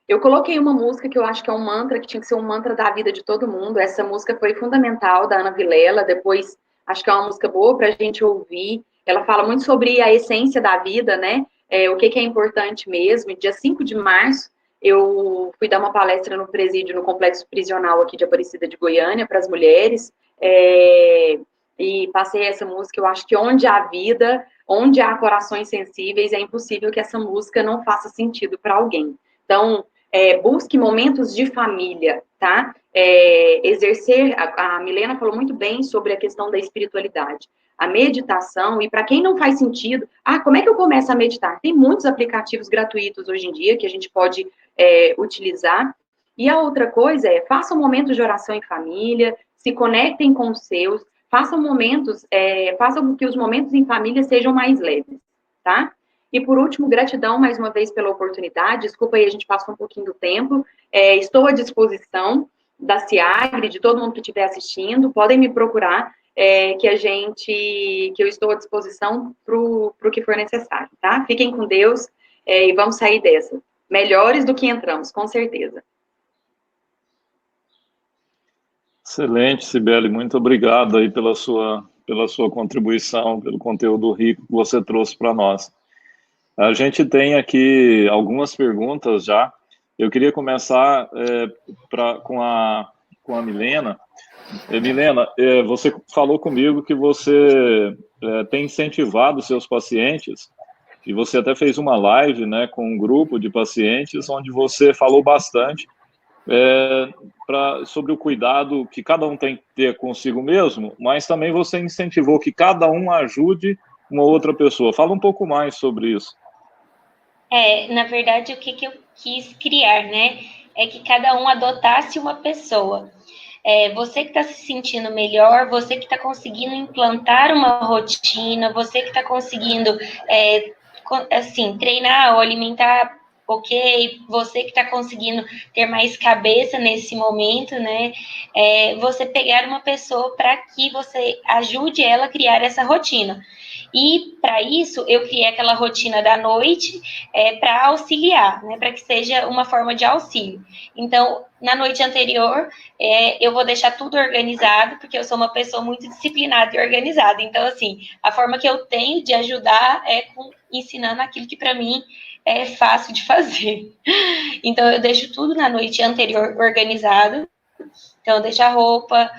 Speaker 4: Eu coloquei uma música que eu acho que é um mantra, que tinha que ser um mantra da vida de todo mundo. Essa música foi fundamental, da Ana Vilela. Depois, acho que é uma música boa para a gente ouvir. Ela fala muito sobre a essência da vida, né? O que é importante mesmo. Dia 5 de março, eu fui dar uma palestra no presídio, no complexo prisional aqui de Aparecida de Goiânia, para as mulheres. E passei essa música. Eu acho que onde há vida, onde há corações sensíveis, é impossível que essa música não faça sentido para alguém. Então, busque momentos de família, tá? Exercer, a Milena falou muito bem sobre a questão da espiritualidade. A meditação, e para quem não faz sentido, como é que eu começo a meditar? Tem muitos aplicativos gratuitos hoje em dia que a gente pode utilizar. E a outra coisa façam momentos de oração em família, se conectem com os seus, façam com que os momentos em família sejam mais leves, tá? E, por último, gratidão, mais uma vez, pela oportunidade. Desculpa aí, a gente passou um pouquinho do tempo. Estou à disposição. da Ciagre, de todo mundo que estiver assistindo, podem me procurar, que eu estou à disposição para o que for necessário, tá? Fiquem com Deus, e vamos sair dessa. Melhores do que entramos, com certeza.
Speaker 1: Excelente, Cibele, muito obrigado aí pela sua contribuição, pelo conteúdo rico que você trouxe para nós. A gente tem aqui algumas perguntas já. Eu queria começar com a Milena. Milena, você falou comigo que você tem incentivado seus pacientes, e você até fez uma live, né, com um grupo de pacientes, onde você falou bastante sobre o cuidado que cada um tem que ter consigo mesmo, mas também você incentivou que cada um ajude uma outra pessoa. Fala um pouco mais sobre isso.
Speaker 2: Na verdade, o que eu quis criar, né, é que cada um adotasse uma pessoa. Você que está se sentindo melhor, você que está conseguindo implantar uma rotina, você que está conseguindo, assim, treinar ou alimentar, ok, você que está conseguindo ter mais cabeça nesse momento, né, você pegar uma pessoa para que você ajude ela a criar essa rotina. E, para isso, eu criei aquela rotina da noite para auxiliar, né, para que seja uma forma de auxílio. Então, na noite anterior, eu vou deixar tudo organizado, porque eu sou uma pessoa muito disciplinada e organizada. Então, assim, a forma que eu tenho de ajudar é ensinando aquilo que, para mim, é fácil de fazer. Então, eu deixo tudo na noite anterior organizado. Então, eu deixo a roupa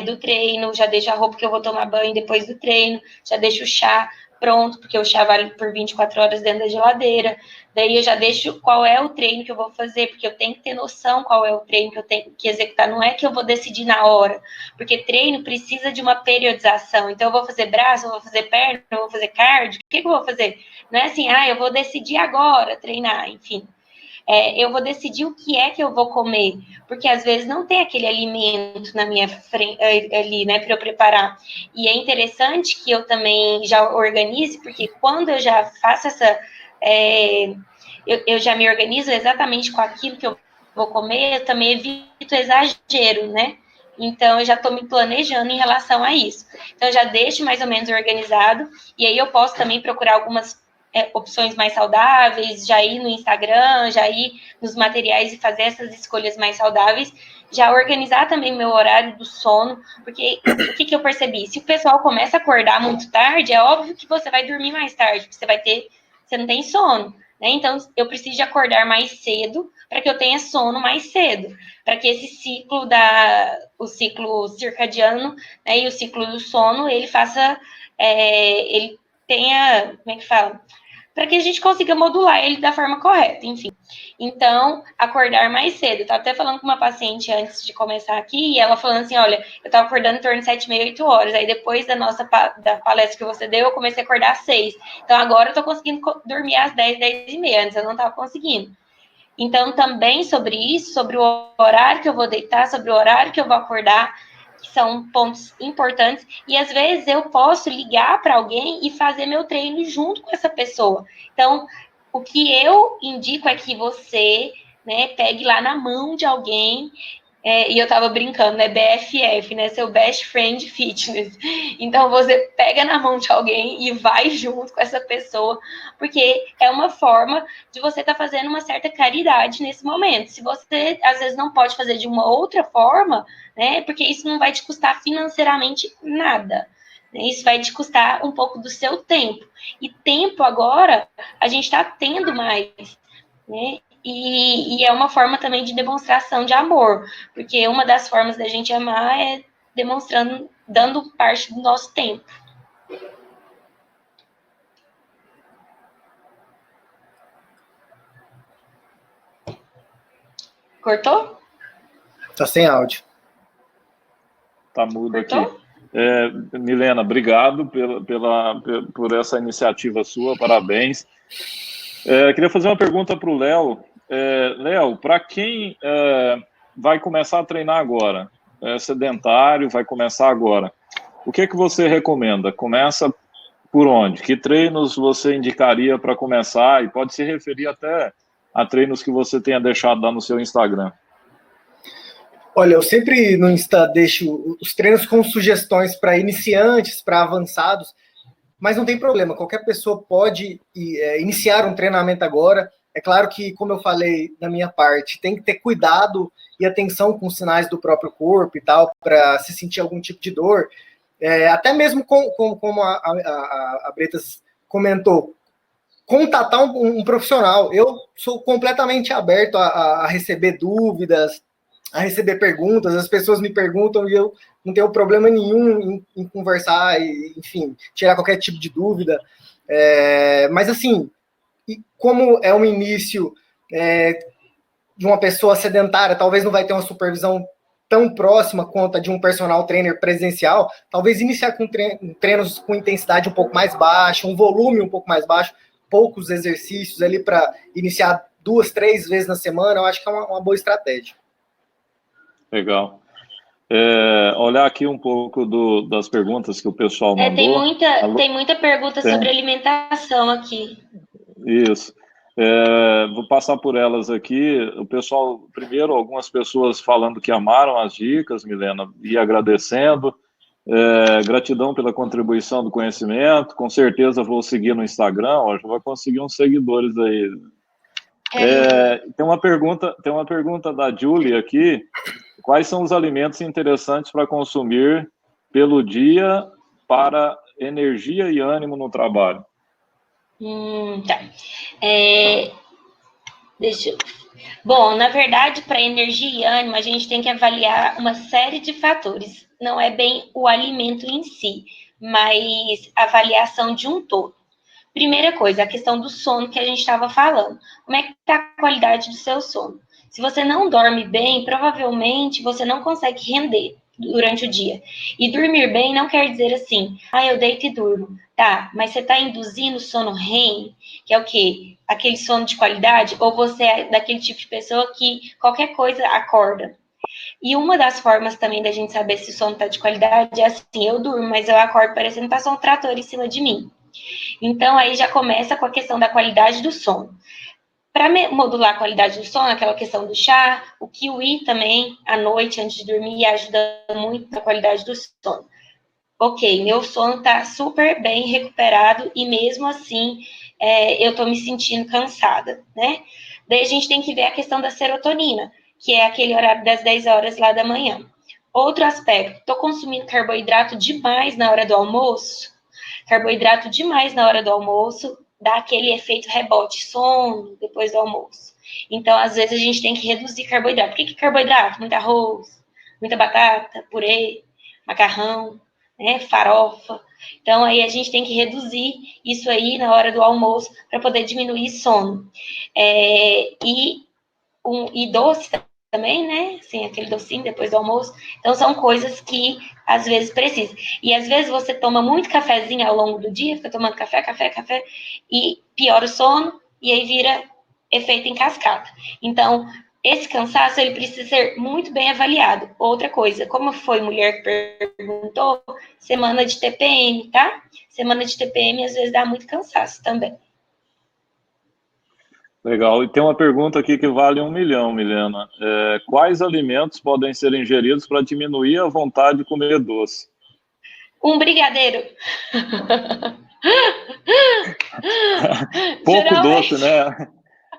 Speaker 2: do treino, já deixo a roupa que eu vou tomar banho depois do treino, já deixo o chá pronto, porque o chá vale por 24 horas dentro da geladeira. Daí eu já deixo qual é o treino que eu vou fazer, porque eu tenho que ter noção qual é o treino que eu tenho que executar. Não é que eu vou decidir na hora, porque treino precisa de uma periodização. Então, eu vou fazer braço, eu vou fazer perna, eu vou fazer cardio. O que eu vou fazer? Não é assim, eu vou decidir agora treinar, enfim. Eu vou decidir o que é que eu vou comer, porque às vezes não tem aquele alimento na minha frente ali, né, para eu preparar. E é interessante que eu também já organize, porque quando eu já faço eu já me organizo exatamente com aquilo que eu vou comer, eu também evito exagero, né? Então, eu já estou me planejando em relação a isso. Então, eu já deixo mais ou menos organizado, e aí eu posso também procurar algumas opções mais saudáveis, já ir no Instagram, já ir nos materiais e fazer essas escolhas mais saudáveis, já organizar também meu horário do sono, porque o que eu percebi? Se o pessoal começa a acordar muito tarde, é óbvio que você vai dormir mais tarde, porque você não tem sono, né? Então, eu preciso de acordar mais cedo para que eu tenha sono mais cedo, para que esse ciclo o ciclo circadiano, né, e o ciclo do sono, ele faça, ele tenha, como é que fala? Para que a gente consiga modular ele da forma correta, enfim. Então, acordar mais cedo. Eu estava até falando com uma paciente antes de começar aqui, e ela falando assim, olha, eu estava acordando em torno de 7h30, 8 horas, aí depois da palestra que você deu, eu comecei a acordar às 6. Então, agora eu estou conseguindo dormir às 10, 10h30, antes eu não estava conseguindo. Então, também sobre isso, sobre o horário que eu vou deitar, sobre o horário que eu vou acordar, que são pontos importantes, e às vezes eu posso ligar para alguém e fazer meu treino junto com essa pessoa. Então, o que eu indico é que você, né, pegue lá na mão de alguém, e eu tava brincando, né, BFF, né, seu Best Friend Fitness. Então, você pega na mão de alguém e vai junto com essa pessoa, porque é uma forma de você estar fazendo uma certa caridade nesse momento. Se você, às vezes, não pode fazer de uma outra forma, né, porque isso não vai te custar financeiramente nada. Isso vai te custar um pouco do seu tempo. E tempo agora, a gente está tendo mais, né? E é uma forma também de demonstração de amor, porque uma das formas da gente amar é demonstrando, dando parte do nosso tempo. Cortou?
Speaker 3: Tá sem áudio.
Speaker 1: Tá mudo
Speaker 2: Cortou?
Speaker 1: aqui. Milena, obrigado por essa iniciativa sua, parabéns. Queria fazer uma pergunta para o Léo. Léo, para quem vai começar a treinar agora, sedentário, vai começar agora, o que você recomenda? Começa por onde? Que treinos você indicaria para começar? E pode se referir até a treinos que você tenha deixado lá no seu Instagram.
Speaker 3: Olha, eu sempre no Insta deixo os treinos com sugestões para iniciantes, para avançados, mas não tem problema, qualquer pessoa pode iniciar um treinamento agora. É claro que, como eu falei da minha parte, tem que ter cuidado e atenção com os sinais do próprio corpo e tal, para se sentir algum tipo de dor. Até mesmo como a Bretas comentou, contatar um profissional. Eu sou completamente aberto a receber dúvidas, a receber perguntas. As pessoas me perguntam e eu não tenho problema nenhum em conversar e, enfim, tirar qualquer tipo de dúvida. Mas, assim, como é um início de uma pessoa sedentária, talvez não vai ter uma supervisão tão próxima quanto a de um personal trainer presencial, talvez iniciar com treinos com intensidade um pouco mais baixa, um volume um pouco mais baixo, poucos exercícios ali para iniciar 2, 3 vezes na semana, eu acho que é uma boa estratégia.
Speaker 1: Legal. Olhar aqui um pouco das perguntas que o pessoal mandou.
Speaker 2: Tem muita pergunta sobre alimentação aqui.
Speaker 1: Isso. Vou passar por elas aqui. O pessoal, primeiro, algumas pessoas falando que amaram as dicas, Milena, e agradecendo. Gratidão pela contribuição do conhecimento. Com certeza vou seguir no Instagram, já vai conseguir uns seguidores aí. Tem uma pergunta da Julie aqui. Quais são os alimentos interessantes para consumir pelo dia para energia e ânimo no trabalho?
Speaker 2: Tá. Bom, na verdade, para energia e ânimo, a gente tem que avaliar uma série de fatores. Não é bem o alimento em si, mas a avaliação de um todo. Primeira coisa, a questão do sono que a gente estava falando. Como é que está a qualidade do seu sono? Se você não dorme bem, provavelmente você não consegue render durante o dia. E dormir bem não quer dizer assim, eu deito e durmo. Tá, mas você está induzindo sono REM, que é o quê? Aquele sono de qualidade? Ou você é daquele tipo de pessoa que qualquer coisa acorda? E uma das formas também da gente saber se o sono está de qualidade é assim, eu durmo, mas eu acordo parecendo que passou um trator em cima de mim. Então, aí já começa com a questão da qualidade do sono. Para modular a qualidade do sono, aquela questão do chá, o kiwi também, à noite, antes de dormir, ajuda muito na qualidade do sono. Ok, meu sono está super bem recuperado e mesmo assim eu estou me sentindo cansada, né? Daí a gente tem que ver a questão da serotonina, que é aquele horário das 10 horas lá da manhã. Outro aspecto, estou consumindo carboidrato demais na hora do almoço? Carboidrato demais na hora do almoço dá aquele efeito rebote, sono depois do almoço. Então, às vezes, a gente tem que reduzir carboidrato. O que é carboidrato? Muito arroz, muita batata, purê, macarrão, né, farofa. Então, aí a gente tem que reduzir isso aí na hora do almoço para poder diminuir sono. E doce também, né? Assim, aquele docinho depois do almoço. Então, são coisas que, às vezes, precisa. E, às vezes, você toma muito cafezinho ao longo do dia, fica tomando café, e piora o sono, e aí vira efeito em cascata. Então, esse cansaço, ele precisa ser muito bem avaliado. Outra coisa, como foi mulher que perguntou, semana de TPM, tá? Semana de TPM, às vezes, dá muito cansaço também.
Speaker 1: Legal. E tem uma pergunta aqui que vale 1 milhão, Milena. Quais alimentos podem ser ingeridos para diminuir a vontade de comer doce?
Speaker 2: Um brigadeiro.
Speaker 1: Pouco doce, né?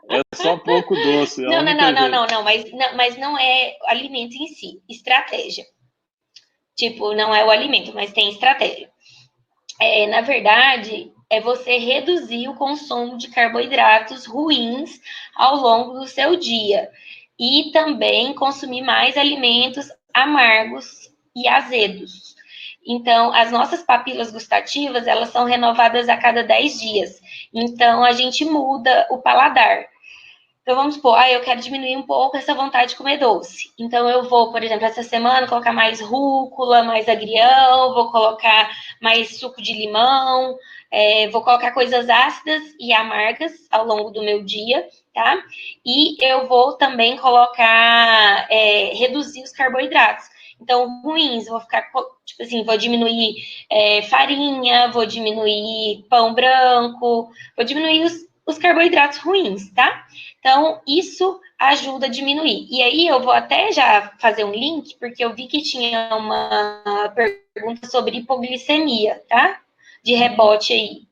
Speaker 1: É só pouco doce.
Speaker 2: Não, mas não é alimento em si, estratégia. Tipo, não é o alimento, mas tem estratégia. Na verdade, é você reduzir o consumo de carboidratos ruins ao longo do seu dia. E também consumir mais alimentos amargos e azedos. Então, as nossas papilas gustativas, elas são renovadas a cada 10 dias. Então, a gente muda o paladar. Então, vamos supor, eu quero diminuir um pouco essa vontade de comer doce. Então, eu vou, por exemplo, essa semana, colocar mais rúcula, mais agrião, vou colocar mais suco de limão, vou colocar coisas ácidas e amargas ao longo do meu dia, tá? E eu vou também colocar, reduzir os carboidratos. Então, ruins, vou ficar, tipo assim, vou diminuir farinha, vou diminuir pão branco, vou diminuir os carboidratos ruins, tá? Então, isso ajuda a diminuir. E aí eu vou até já fazer um link, porque eu vi que tinha uma pergunta sobre hipoglicemia, tá? De rebote aí.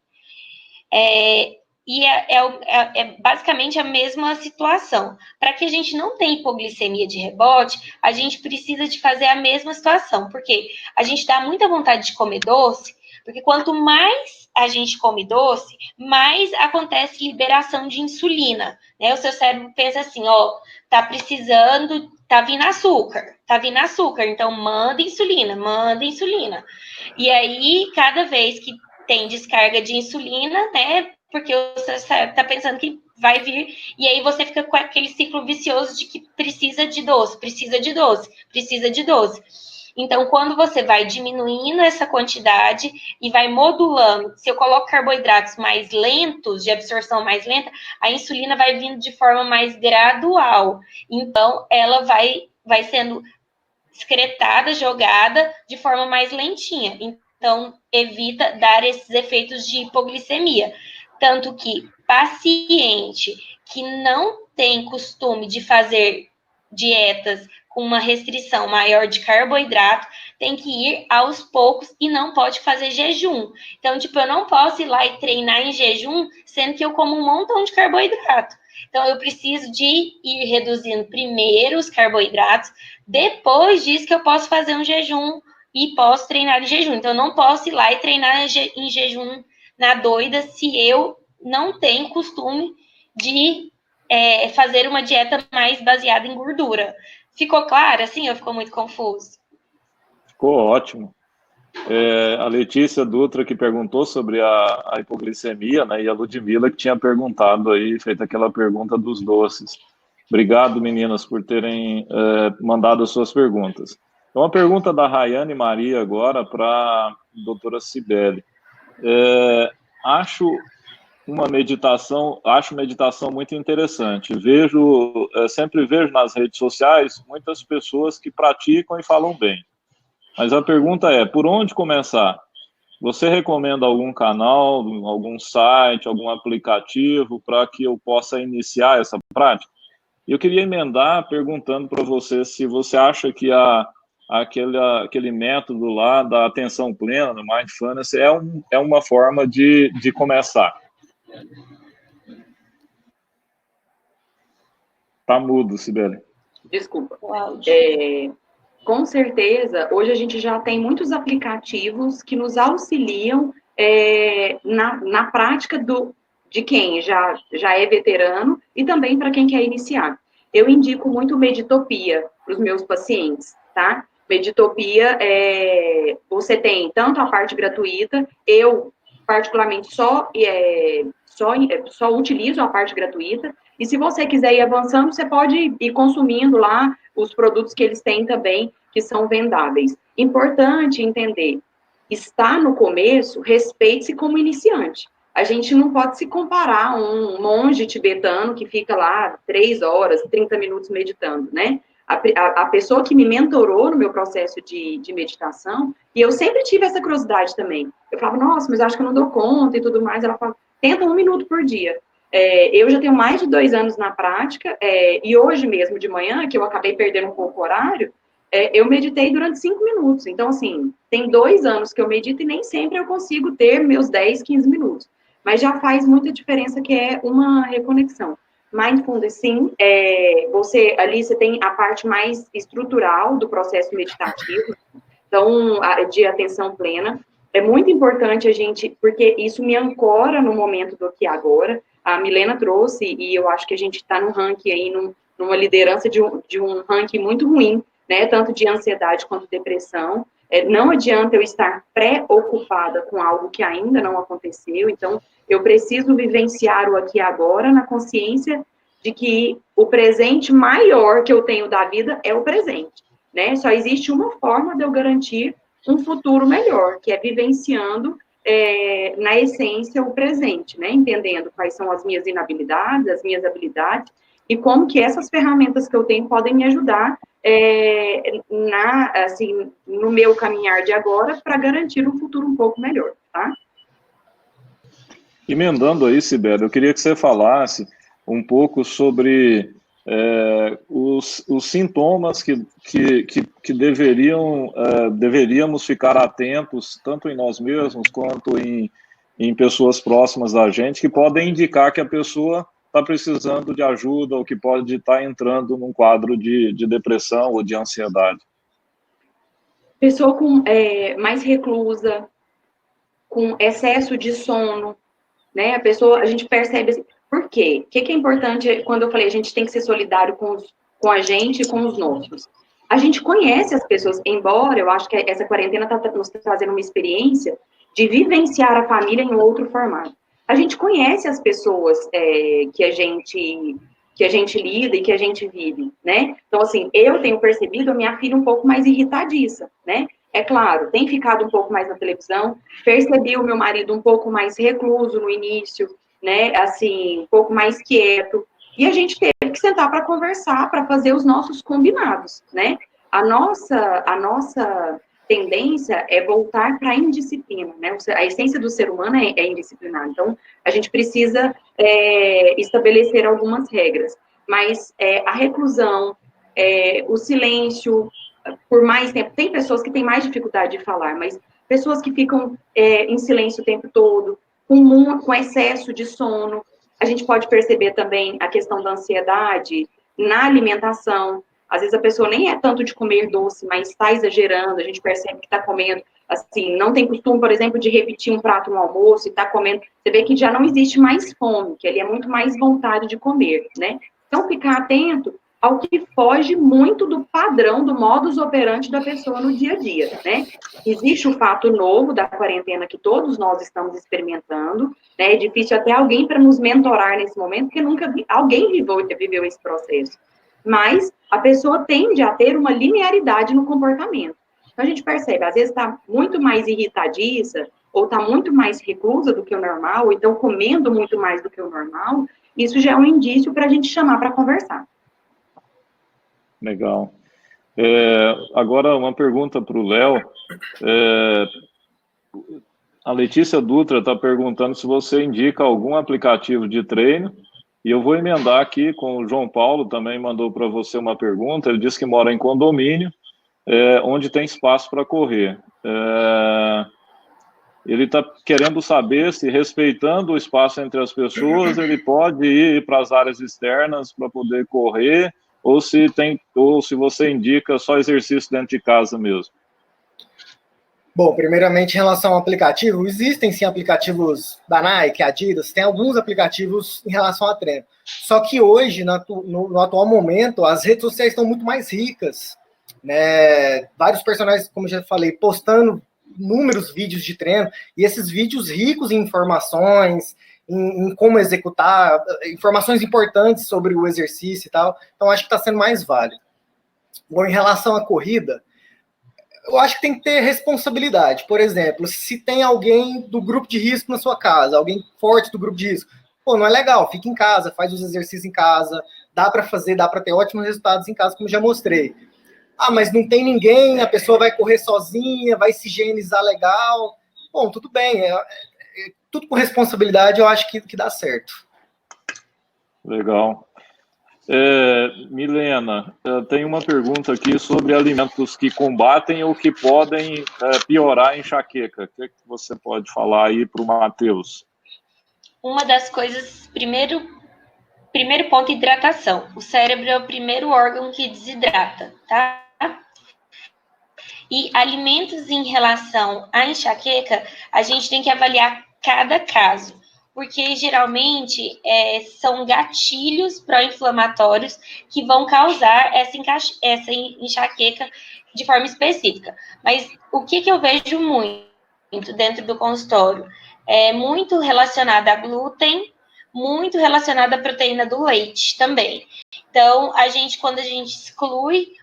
Speaker 2: E é basicamente a mesma situação. Para que a gente não tenha hipoglicemia de rebote, a gente precisa de fazer a mesma situação, porque a gente dá muita vontade de comer doce, porque quanto mais a gente come doce, mais acontece liberação de insulina, né? O seu cérebro pensa assim, ó, tá precisando, tá vindo açúcar, então manda insulina. E aí, cada vez que tem descarga de insulina, né? Porque o seu cérebro tá pensando que vai vir, e aí você fica com aquele ciclo vicioso de que precisa de doce. Então, quando você vai diminuindo essa quantidade e vai modulando, se eu coloco carboidratos mais lentos, de absorção mais lenta, a insulina vai vindo de forma mais gradual. Então, ela vai sendo excretada, jogada de forma mais lentinha. Então, evita dar esses efeitos de hipoglicemia. Tanto que paciente que não tem costume de fazer dietas com uma restrição maior de carboidrato, tem que ir aos poucos e não pode fazer jejum. Então, tipo, eu não posso ir lá e treinar em jejum, sendo que eu como um montão de carboidrato. Então, eu preciso de ir reduzindo primeiro os carboidratos, depois disso que eu posso fazer um jejum e posso treinar em jejum. Então, eu não posso ir lá e treinar em jejum na doida se eu não tenho costume de fazer uma dieta mais baseada em gordura. Ficou claro assim ou ficou muito confuso?
Speaker 1: Ficou ótimo. A Letícia Dutra que perguntou sobre a hipoglicemia, né, e a Ludmila que tinha perguntado aí, feito aquela pergunta dos doces. Obrigado, meninas, por terem mandado as suas perguntas. Então, uma pergunta da Rayane Maria agora para a doutora Cibele. Acho meditação muito interessante. Sempre vejo nas redes sociais muitas pessoas que praticam e falam bem. Mas a pergunta é, por onde começar? Você recomenda algum canal, algum site, algum aplicativo para que eu possa iniciar essa prática? Eu queria emendar perguntando para você se você acha que aquele método lá da atenção plena, do Mindfulness, é uma forma de começar. Tá mudo, Cibele.
Speaker 4: Desculpa. Com certeza, hoje a gente já tem muitos aplicativos que nos auxiliam na prática de quem já é veterano e também para quem quer iniciar. Eu indico muito Meditopia para os meus pacientes, tá? Meditopia, você tem tanto a parte gratuita, eu particularmente só utilizo a parte gratuita, e se você quiser ir avançando, você pode ir consumindo lá os produtos que eles têm também, que são vendáveis. Importante entender, está no começo, respeite-se como iniciante. A gente não pode se comparar a um monge tibetano que fica lá 3 horas, 30 minutos meditando, né? A pessoa que me mentorou no meu processo de meditação, e eu sempre tive essa curiosidade também. Eu falava, nossa, mas acho que eu não dou conta e tudo mais. Ela fala, tenta 1 minuto por dia. Eu já tenho mais de 2 anos na prática, e hoje mesmo de manhã, que eu acabei perdendo um pouco o horário, eu meditei durante 5 minutos. Então, assim, tem 2 anos que eu medito e nem sempre eu consigo ter meus 10, 15 minutos. Mas já faz muita diferença, que é uma reconexão. Mindfulness, sim, você tem a parte mais estrutural do processo meditativo, então, de atenção plena. É muito importante a gente, porque isso me ancora no momento do aqui e agora. A Milena trouxe, e eu acho que a gente está num ranking aí, numa liderança de um ranking muito ruim, né, tanto de ansiedade quanto depressão. Não adianta eu estar preocupada com algo que ainda não aconteceu, então eu preciso vivenciar o aqui e agora na consciência de que o presente maior que eu tenho da vida é o presente, né? Só existe uma forma de eu garantir um futuro melhor, que é vivenciando na essência o presente, né? Entendendo quais são as minhas inabilidades, as minhas habilidades, e como que essas ferramentas que eu tenho podem me ajudar no meu caminhar de agora para garantir um futuro um pouco melhor, tá?
Speaker 1: Emendando aí, Cibele, eu queria que você falasse um pouco sobre os sintomas que deveríamos ficar atentos, tanto em nós mesmos quanto em pessoas próximas da gente, que podem indicar que a pessoa está precisando de ajuda ou que pode estar entrando num quadro de depressão ou de ansiedade.
Speaker 4: Pessoa mais reclusa, com excesso de sono, né? A gente percebe assim, por quê? O que é importante quando eu falei a gente tem que ser solidário com a gente e com os nossos? A gente conhece as pessoas, embora eu acho que essa quarentena está nos trazendo uma experiência de vivenciar a família em outro formato. A gente conhece as pessoas que a gente lida e que a gente vive, né? Então, assim, eu tenho percebido a minha filha um pouco mais irritadiça, né? É claro, tem ficado um pouco mais na televisão, percebi o meu marido um pouco mais recluso no início, né? Assim, um pouco mais quieto, e a gente teve que sentar para conversar, para fazer os nossos combinados, né? A nossa tendência é voltar para a indisciplina, né? A essência do ser humano é indisciplinado. Então, a gente precisa estabelecer algumas regras. Mas a reclusão, o silêncio, por mais tempo, tem pessoas que têm mais dificuldade de falar, mas pessoas que ficam em silêncio o tempo todo, com excesso de sono. A gente pode perceber também a questão da ansiedade na alimentação. Às vezes a pessoa nem é tanto de comer doce, mas está exagerando, a gente percebe que está comendo, assim, não tem costume, por exemplo, de repetir um prato no almoço e está comendo. Você vê que já não existe mais fome, que ali é muito mais vontade de comer, né? Então, ficar atento ao que foge muito do padrão, do modus operandi da pessoa no dia a dia, né? Existe o fato novo da quarentena que todos nós estamos experimentando, né? É difícil até alguém para nos mentorar nesse momento, porque nunca alguém viveu esse processo. Mas a pessoa tende a ter uma linearidade no comportamento. Então, a gente percebe, às vezes está muito mais irritadiça, ou está muito mais reclusa do que o normal, ou então comendo muito mais do que o normal, isso já é um indício para a gente chamar para conversar.
Speaker 1: Legal. Agora, uma pergunta para o Léo. A Letícia Dutra está perguntando se você indica algum aplicativo de treino, e eu vou emendar aqui com o João Paulo, também mandou para você uma pergunta. Ele disse que mora em condomínio, onde tem espaço para correr. Ele está querendo saber se, respeitando o espaço entre as pessoas, ele pode ir para as áreas externas para poder correr, ou se você indica só exercício dentro de casa mesmo.
Speaker 3: Bom, primeiramente, em relação ao aplicativo, existem sim aplicativos da Nike, Adidas, tem alguns aplicativos em relação a treino. Só que hoje, no atual momento, as redes sociais estão muito mais ricas, né? Vários personagens, como já falei, postando inúmeros vídeos de treino, e esses vídeos ricos em informações, em como executar, informações importantes sobre o exercício e tal. Então, acho que está sendo mais válido. Bom, em relação à corrida, eu acho que tem que ter responsabilidade. Por exemplo, se tem alguém do grupo de risco na sua casa, alguém forte do grupo de risco, pô, não é legal, fica em casa, faz os exercícios em casa, dá para ter ótimos resultados em casa, como já mostrei. Ah, mas não tem ninguém, a pessoa vai correr sozinha, vai se higienizar legal. Bom, tudo bem, tudo com responsabilidade, eu acho que dá certo.
Speaker 1: Legal. Milena, tem uma pergunta aqui sobre alimentos que combatem ou que podem piorar a enxaqueca. O que você pode falar aí para o Matheus?
Speaker 2: Uma das coisas, primeiro ponto, hidratação. O cérebro é o primeiro órgão que desidrata, tá? E alimentos em relação à enxaqueca, a gente tem que avaliar cada caso, porque geralmente são gatilhos pró-inflamatórios que vão causar essa enxaqueca de forma específica. Mas o que eu vejo muito dentro do consultório é muito relacionado a glúten, muito relacionado à proteína do leite também. Então, quando a gente exclui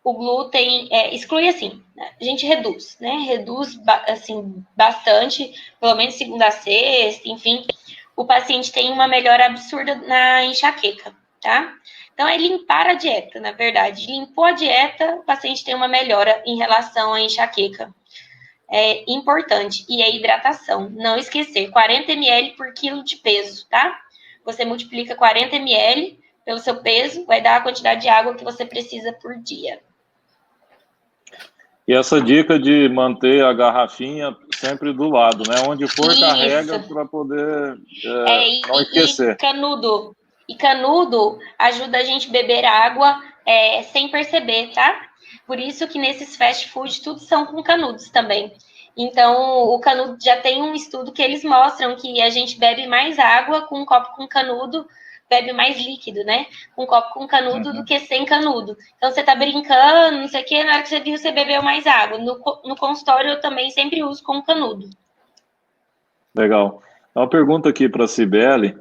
Speaker 2: o glúten, exclui assim, né? A gente reduz, né? Reduz, assim, bastante, pelo menos segunda a sexta, enfim, o paciente tem uma melhora absurda na enxaqueca, tá? Então, é limpar a dieta, na verdade. Limpou a dieta, o paciente tem uma melhora em relação à enxaqueca. É importante. E a hidratação. Não esquecer, 40 ml por quilo de peso, tá? Você multiplica 40 ml pelo seu peso, vai dar a quantidade de água que você precisa por dia.
Speaker 1: E essa dica de manter a garrafinha sempre do lado, né? Onde for, carrega para poder não esquecer.
Speaker 2: E canudo ajuda a gente a beber água sem perceber, tá? Por isso que nesses fast food tudo são com canudos também. Então, o canudo já tem um estudo que eles mostram que a gente bebe mais água com um copo com canudo, bebe mais líquido, né? Com um copo com canudo do que sem canudo. Então, você tá brincando, não sei o quê, na hora que você viu, você bebeu mais água. No consultório, eu também sempre uso com canudo.
Speaker 1: Legal. Uma pergunta aqui para a Cibele.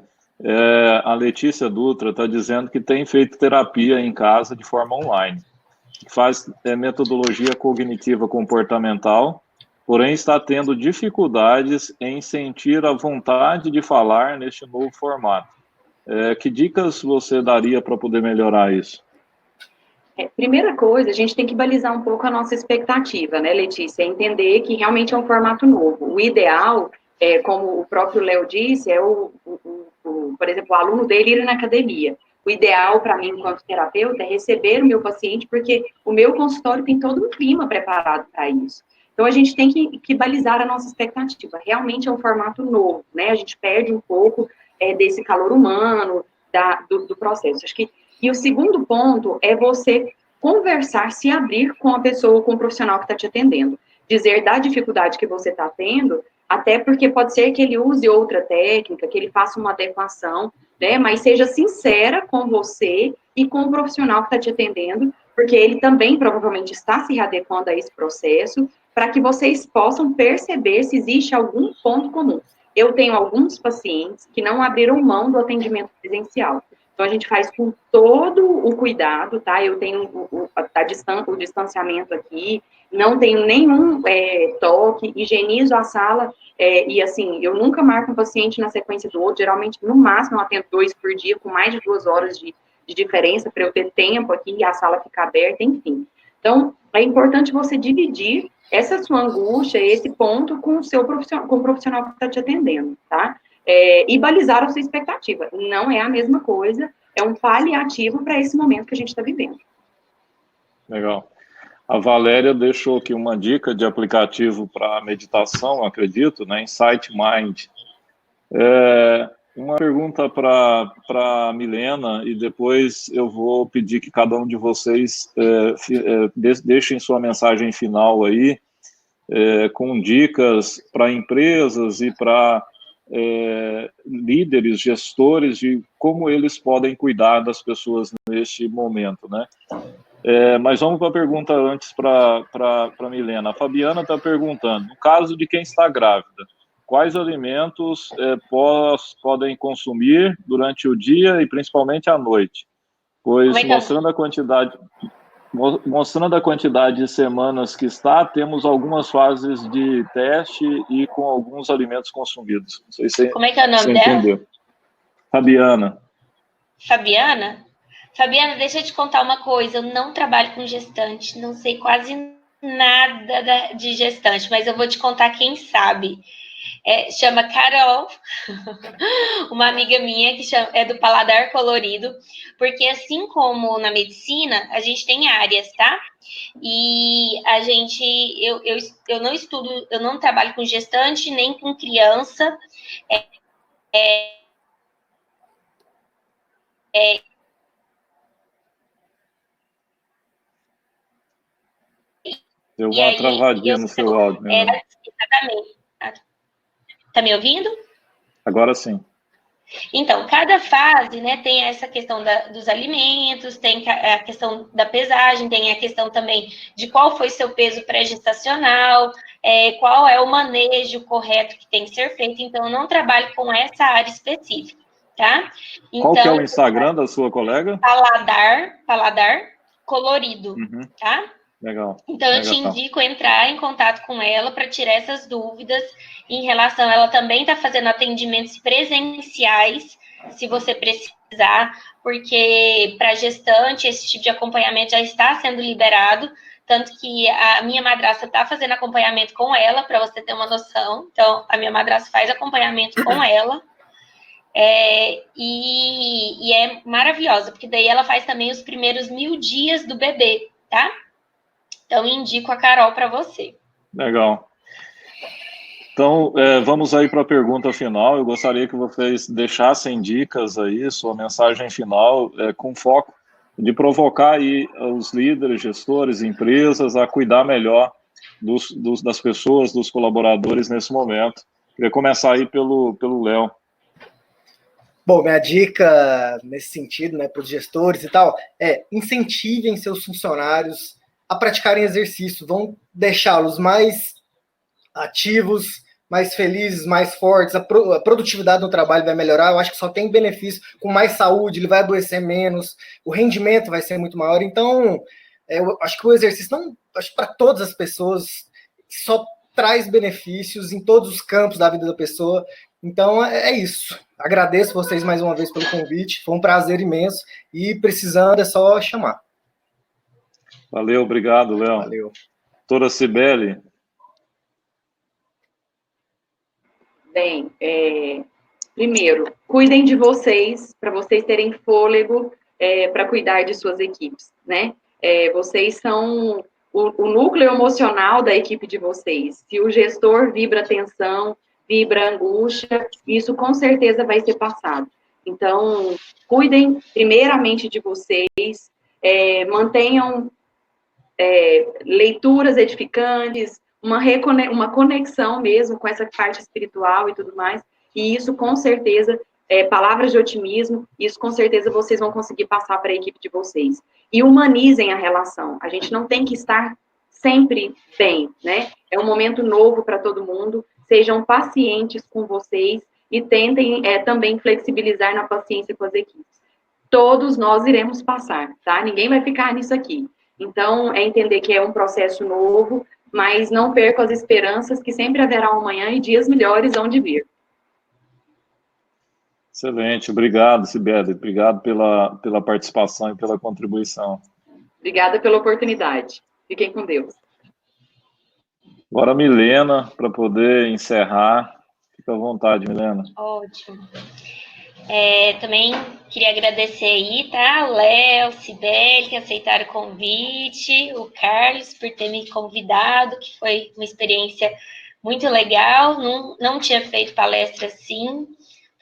Speaker 1: A Letícia Dutra está dizendo que tem feito terapia em casa de forma online. Faz metodologia cognitiva comportamental, porém está tendo dificuldades em sentir a vontade de falar neste novo formato. Que dicas você daria para poder melhorar isso?
Speaker 4: Primeira coisa, a gente tem que balizar um pouco a nossa expectativa, né, Letícia? Entender que realmente é um formato novo. O ideal, como o próprio Léo disse, por exemplo, o aluno dele ir na academia. O ideal para mim, enquanto terapeuta, é receber o meu paciente, porque o meu consultório tem todo um clima preparado para isso. Então, a gente tem que balizar a nossa expectativa. Realmente é um formato novo, né? A gente perde um pouco desse calor humano, do processo. Acho que, e o segundo ponto é você conversar, se abrir com a pessoa, com o profissional que está te atendendo. Dizer da dificuldade que você está tendo, até porque pode ser que ele use outra técnica, que ele faça uma adequação, né? Mas seja sincera com você e com o profissional que está te atendendo, porque ele também provavelmente está se readequando a esse processo, para que vocês possam perceber se existe algum ponto comum. Eu tenho alguns pacientes que não abriram mão do atendimento presencial. Então, a gente faz com todo o cuidado, tá? Eu tenho o distanciamento aqui, não tenho nenhum toque, higienizo a sala, e assim, eu nunca marco um paciente na sequência do outro, geralmente, no máximo, eu atendo 2 por dia, com mais de 2 horas de diferença, para eu ter tempo aqui e a sala ficar aberta, enfim. Então, é importante você dividir essa sua angústia, esse ponto, com o profissional que está te atendendo, tá? E balizar a sua expectativa. Não é a mesma coisa, é um paliativo para esse momento que a gente está vivendo.
Speaker 1: Legal. A Valéria deixou aqui uma dica de aplicativo para meditação, acredito, né? Insight Mind. Uma pergunta para a Milena, e depois eu vou pedir que cada um de vocês deixem sua mensagem final aí, com dicas para empresas e para líderes, gestores, de como eles podem cuidar das pessoas neste momento, né? Mas vamos para a pergunta antes para a Milena. A Fabiana está perguntando, no caso de quem está grávida, quais alimentos podem consumir durante o dia e principalmente à noite? Pois mostrando a quantidade de semanas que está, temos algumas fases de teste e com alguns alimentos consumidos. Não sei se
Speaker 2: Como é que é o nome
Speaker 1: entendeu.
Speaker 2: dela?
Speaker 1: Fabiana.
Speaker 2: Fabiana? Fabiana, deixa eu te contar uma coisa. Eu não trabalho com gestante, não sei quase nada de gestante, mas eu vou te contar quem sabe. Chama Carol, uma amiga minha que é do Paladar Colorido, porque assim como na medicina, a gente tem áreas, tá? E a gente, eu não estudo, eu não trabalho com gestante, nem com criança.
Speaker 1: Deu uma travadinha no seu áudio.
Speaker 2: Exatamente. Tá me ouvindo?
Speaker 1: Agora sim.
Speaker 2: Então, cada fase, né, tem essa questão dos alimentos, tem a questão da pesagem, tem a questão também de qual foi seu peso pré-gestacional, qual é o manejo correto que tem que ser feito. Então, eu não trabalho com essa área específica, tá? Então,
Speaker 1: qual que é o Instagram da sua colega?
Speaker 2: Paladar Colorido, tá?
Speaker 1: Legal.
Speaker 2: Então, eu te indico entrar em contato com ela para tirar essas dúvidas em relação. Ela também está fazendo atendimentos presenciais, se você precisar, porque para gestante esse tipo de acompanhamento já está sendo liberado. Tanto que a minha madrasta está fazendo acompanhamento com ela, para você ter uma noção. Então, a minha madrasta faz acompanhamento com ela. E é maravilhosa, porque daí ela faz também os primeiros 1000 dias do bebê, tá? Então, indico a Carol para você.
Speaker 1: Legal. Então, vamos aí para a pergunta final. Eu gostaria que vocês deixassem dicas aí, sua mensagem final, com foco de provocar aí os líderes, gestores, empresas a cuidar melhor das pessoas, dos colaboradores nesse momento. Queria começar aí pelo Léo.
Speaker 3: Bom, minha dica nesse sentido, né, para os gestores e tal, incentivem seus funcionários a praticarem exercício, vão deixá-los mais ativos, mais felizes, mais fortes, a produtividade no trabalho vai melhorar, eu acho que só tem benefício, com mais saúde, ele vai adoecer menos, o rendimento vai ser muito maior, então, eu acho que o exercício, não, acho que para todas as pessoas, só traz benefícios em todos os campos da vida da pessoa, então é isso. Agradeço vocês mais uma vez pelo convite, foi um prazer imenso, e precisando é só chamar.
Speaker 1: Valeu, obrigado, Léo.
Speaker 3: Valeu.
Speaker 1: Doutora Cibele.
Speaker 4: Bem, primeiro, cuidem de vocês, para vocês terem fôlego para cuidar de suas equipes, né? Vocês são o núcleo emocional da equipe de vocês. Se o gestor vibra tensão, vibra angústia, isso com certeza vai ser passado. Então, cuidem primeiramente de vocês, mantenham leituras edificantes, uma conexão mesmo com essa parte espiritual e tudo mais, e isso com certeza, palavras de otimismo, isso com certeza vocês vão conseguir passar para a equipe de vocês. E humanizem a relação, a gente não tem que estar sempre bem, né? É um momento novo para todo mundo, sejam pacientes com vocês e tentem também flexibilizar na paciência com as equipes. Todos nós iremos passar, tá? Ninguém vai ficar nisso aqui. Então, é entender que é um processo novo, mas não percam as esperanças que sempre haverá um amanhã e dias melhores hão de vir.
Speaker 1: Excelente, obrigado, Cibele, obrigado pela participação e pela contribuição.
Speaker 4: Obrigada pela oportunidade. Fiquem com Deus.
Speaker 1: Agora, Milena, para poder encerrar, fica à vontade, Milena.
Speaker 2: Ótimo. Também queria agradecer aí, tá? O Léo, Cibele, que aceitaram o convite, o Carlos, por ter me convidado, que foi uma experiência muito legal. Não tinha feito palestra assim,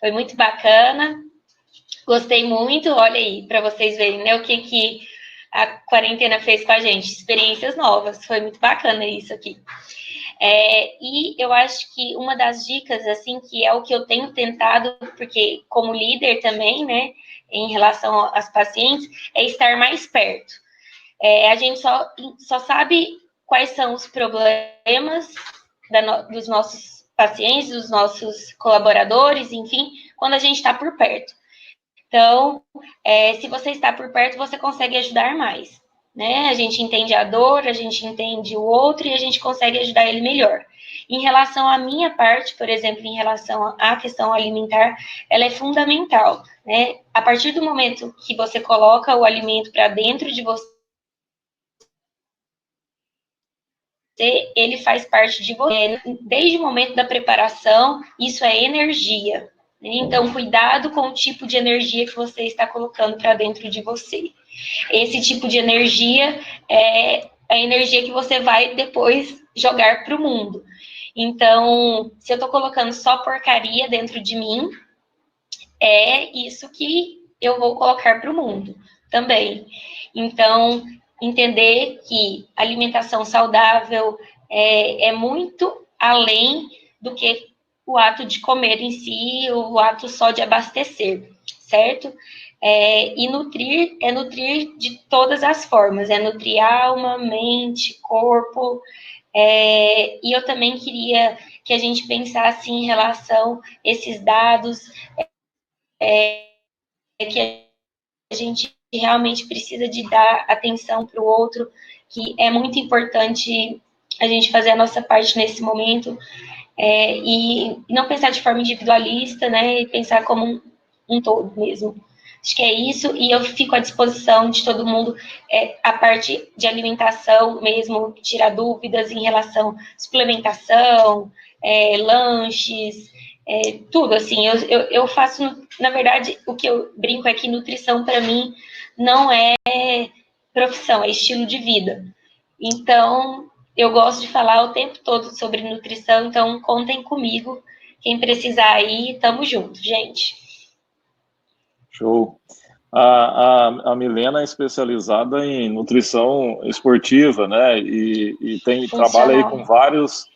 Speaker 2: foi muito bacana. Gostei muito, olha aí, para vocês verem, né, o que a quarentena fez com a gente. Experiências novas, foi muito bacana isso aqui. E eu acho que uma das dicas, assim, que é o que eu tenho tentado, porque como líder também, né, em relação às pacientes, é estar mais perto. A gente só sabe quais são os problemas dos nossos pacientes, dos nossos colaboradores, enfim, quando a gente está por perto. Então, se você está por perto, você consegue ajudar mais. Né? A gente entende a dor, a gente entende o outro e a gente consegue ajudar ele melhor. Em relação à minha parte, por exemplo, em relação à questão alimentar, ela é fundamental. Né? A partir do momento que você coloca o alimento para dentro de você, ele faz parte de você. Desde o momento da preparação, isso é energia. Então, cuidado com o tipo de energia que você está colocando para dentro de você. Esse tipo de energia é a energia que você vai depois jogar para o mundo. Então, se eu estou colocando só porcaria dentro de mim, é isso que eu vou colocar para o mundo também. Então, entender que alimentação saudável é muito além do que o ato de comer em si, o ato só de abastecer, certo? E nutrir é nutrir de todas as formas, é nutrir alma, mente, corpo. E eu também queria que a gente pensasse em relação a esses dados, que a gente realmente precisa de dar atenção para o outro, que é muito importante a gente fazer a nossa parte nesse momento, e não pensar de forma individualista, né, e pensar como um todo mesmo. Acho que é isso, e eu fico à disposição de todo mundo, a parte de alimentação mesmo, tirar dúvidas em relação à suplementação, lanches, tudo, assim, eu faço, na verdade, o que eu brinco é que nutrição, para mim, não é profissão, é estilo de vida. Então, eu gosto de falar o tempo todo sobre nutrição, então contem comigo. Quem precisar aí, tamo junto, gente.
Speaker 1: Show. A Milena é especializada em nutrição esportiva, né? E trabalha aí com vários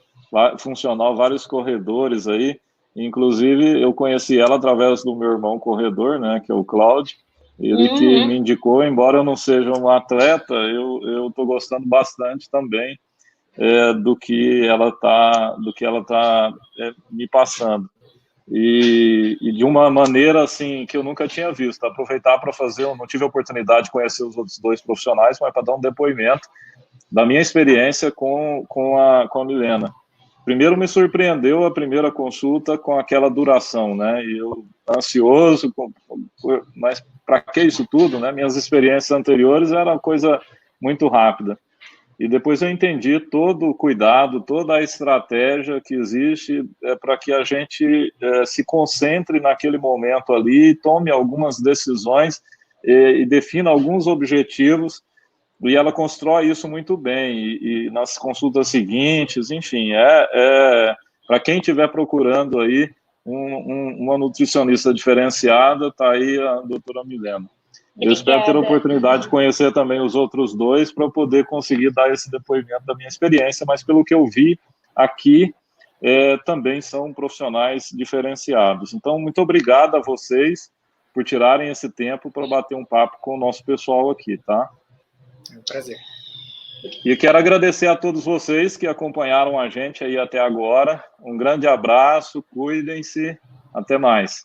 Speaker 1: funcional, vários corredores aí. Inclusive, eu conheci ela através do meu irmão corredor, né? Que é o Cláudio. Ele que me indicou, embora eu não seja um atleta, eu estou gostando bastante também do que ela tá me passando. E de uma maneira assim que eu nunca tinha visto, aproveitar para não tive a oportunidade de conhecer os outros dois profissionais, mas para dar um depoimento da minha experiência com a Milena. Primeiro me surpreendeu a primeira consulta com aquela duração, né? E eu ansioso, mas para que isso tudo, né? Minhas experiências anteriores era uma coisa muito rápida. E depois eu entendi todo o cuidado, toda a estratégia que existe para que a gente se concentre naquele momento ali, tome algumas decisões e defina alguns objetivos, e ela constrói isso muito bem, e nas consultas seguintes, enfim, para quem estiver procurando aí uma nutricionista diferenciada, está aí a doutora Milena. Eu espero ter a oportunidade de conhecer também os outros dois para poder conseguir dar esse depoimento da minha experiência, mas pelo que eu vi aqui, também são profissionais diferenciados. Então, muito obrigado a vocês por tirarem esse tempo para bater um papo com o nosso pessoal aqui, tá?
Speaker 3: É um prazer.
Speaker 1: E quero agradecer a todos vocês que acompanharam a gente aí até agora. Um grande abraço, cuidem-se, até mais.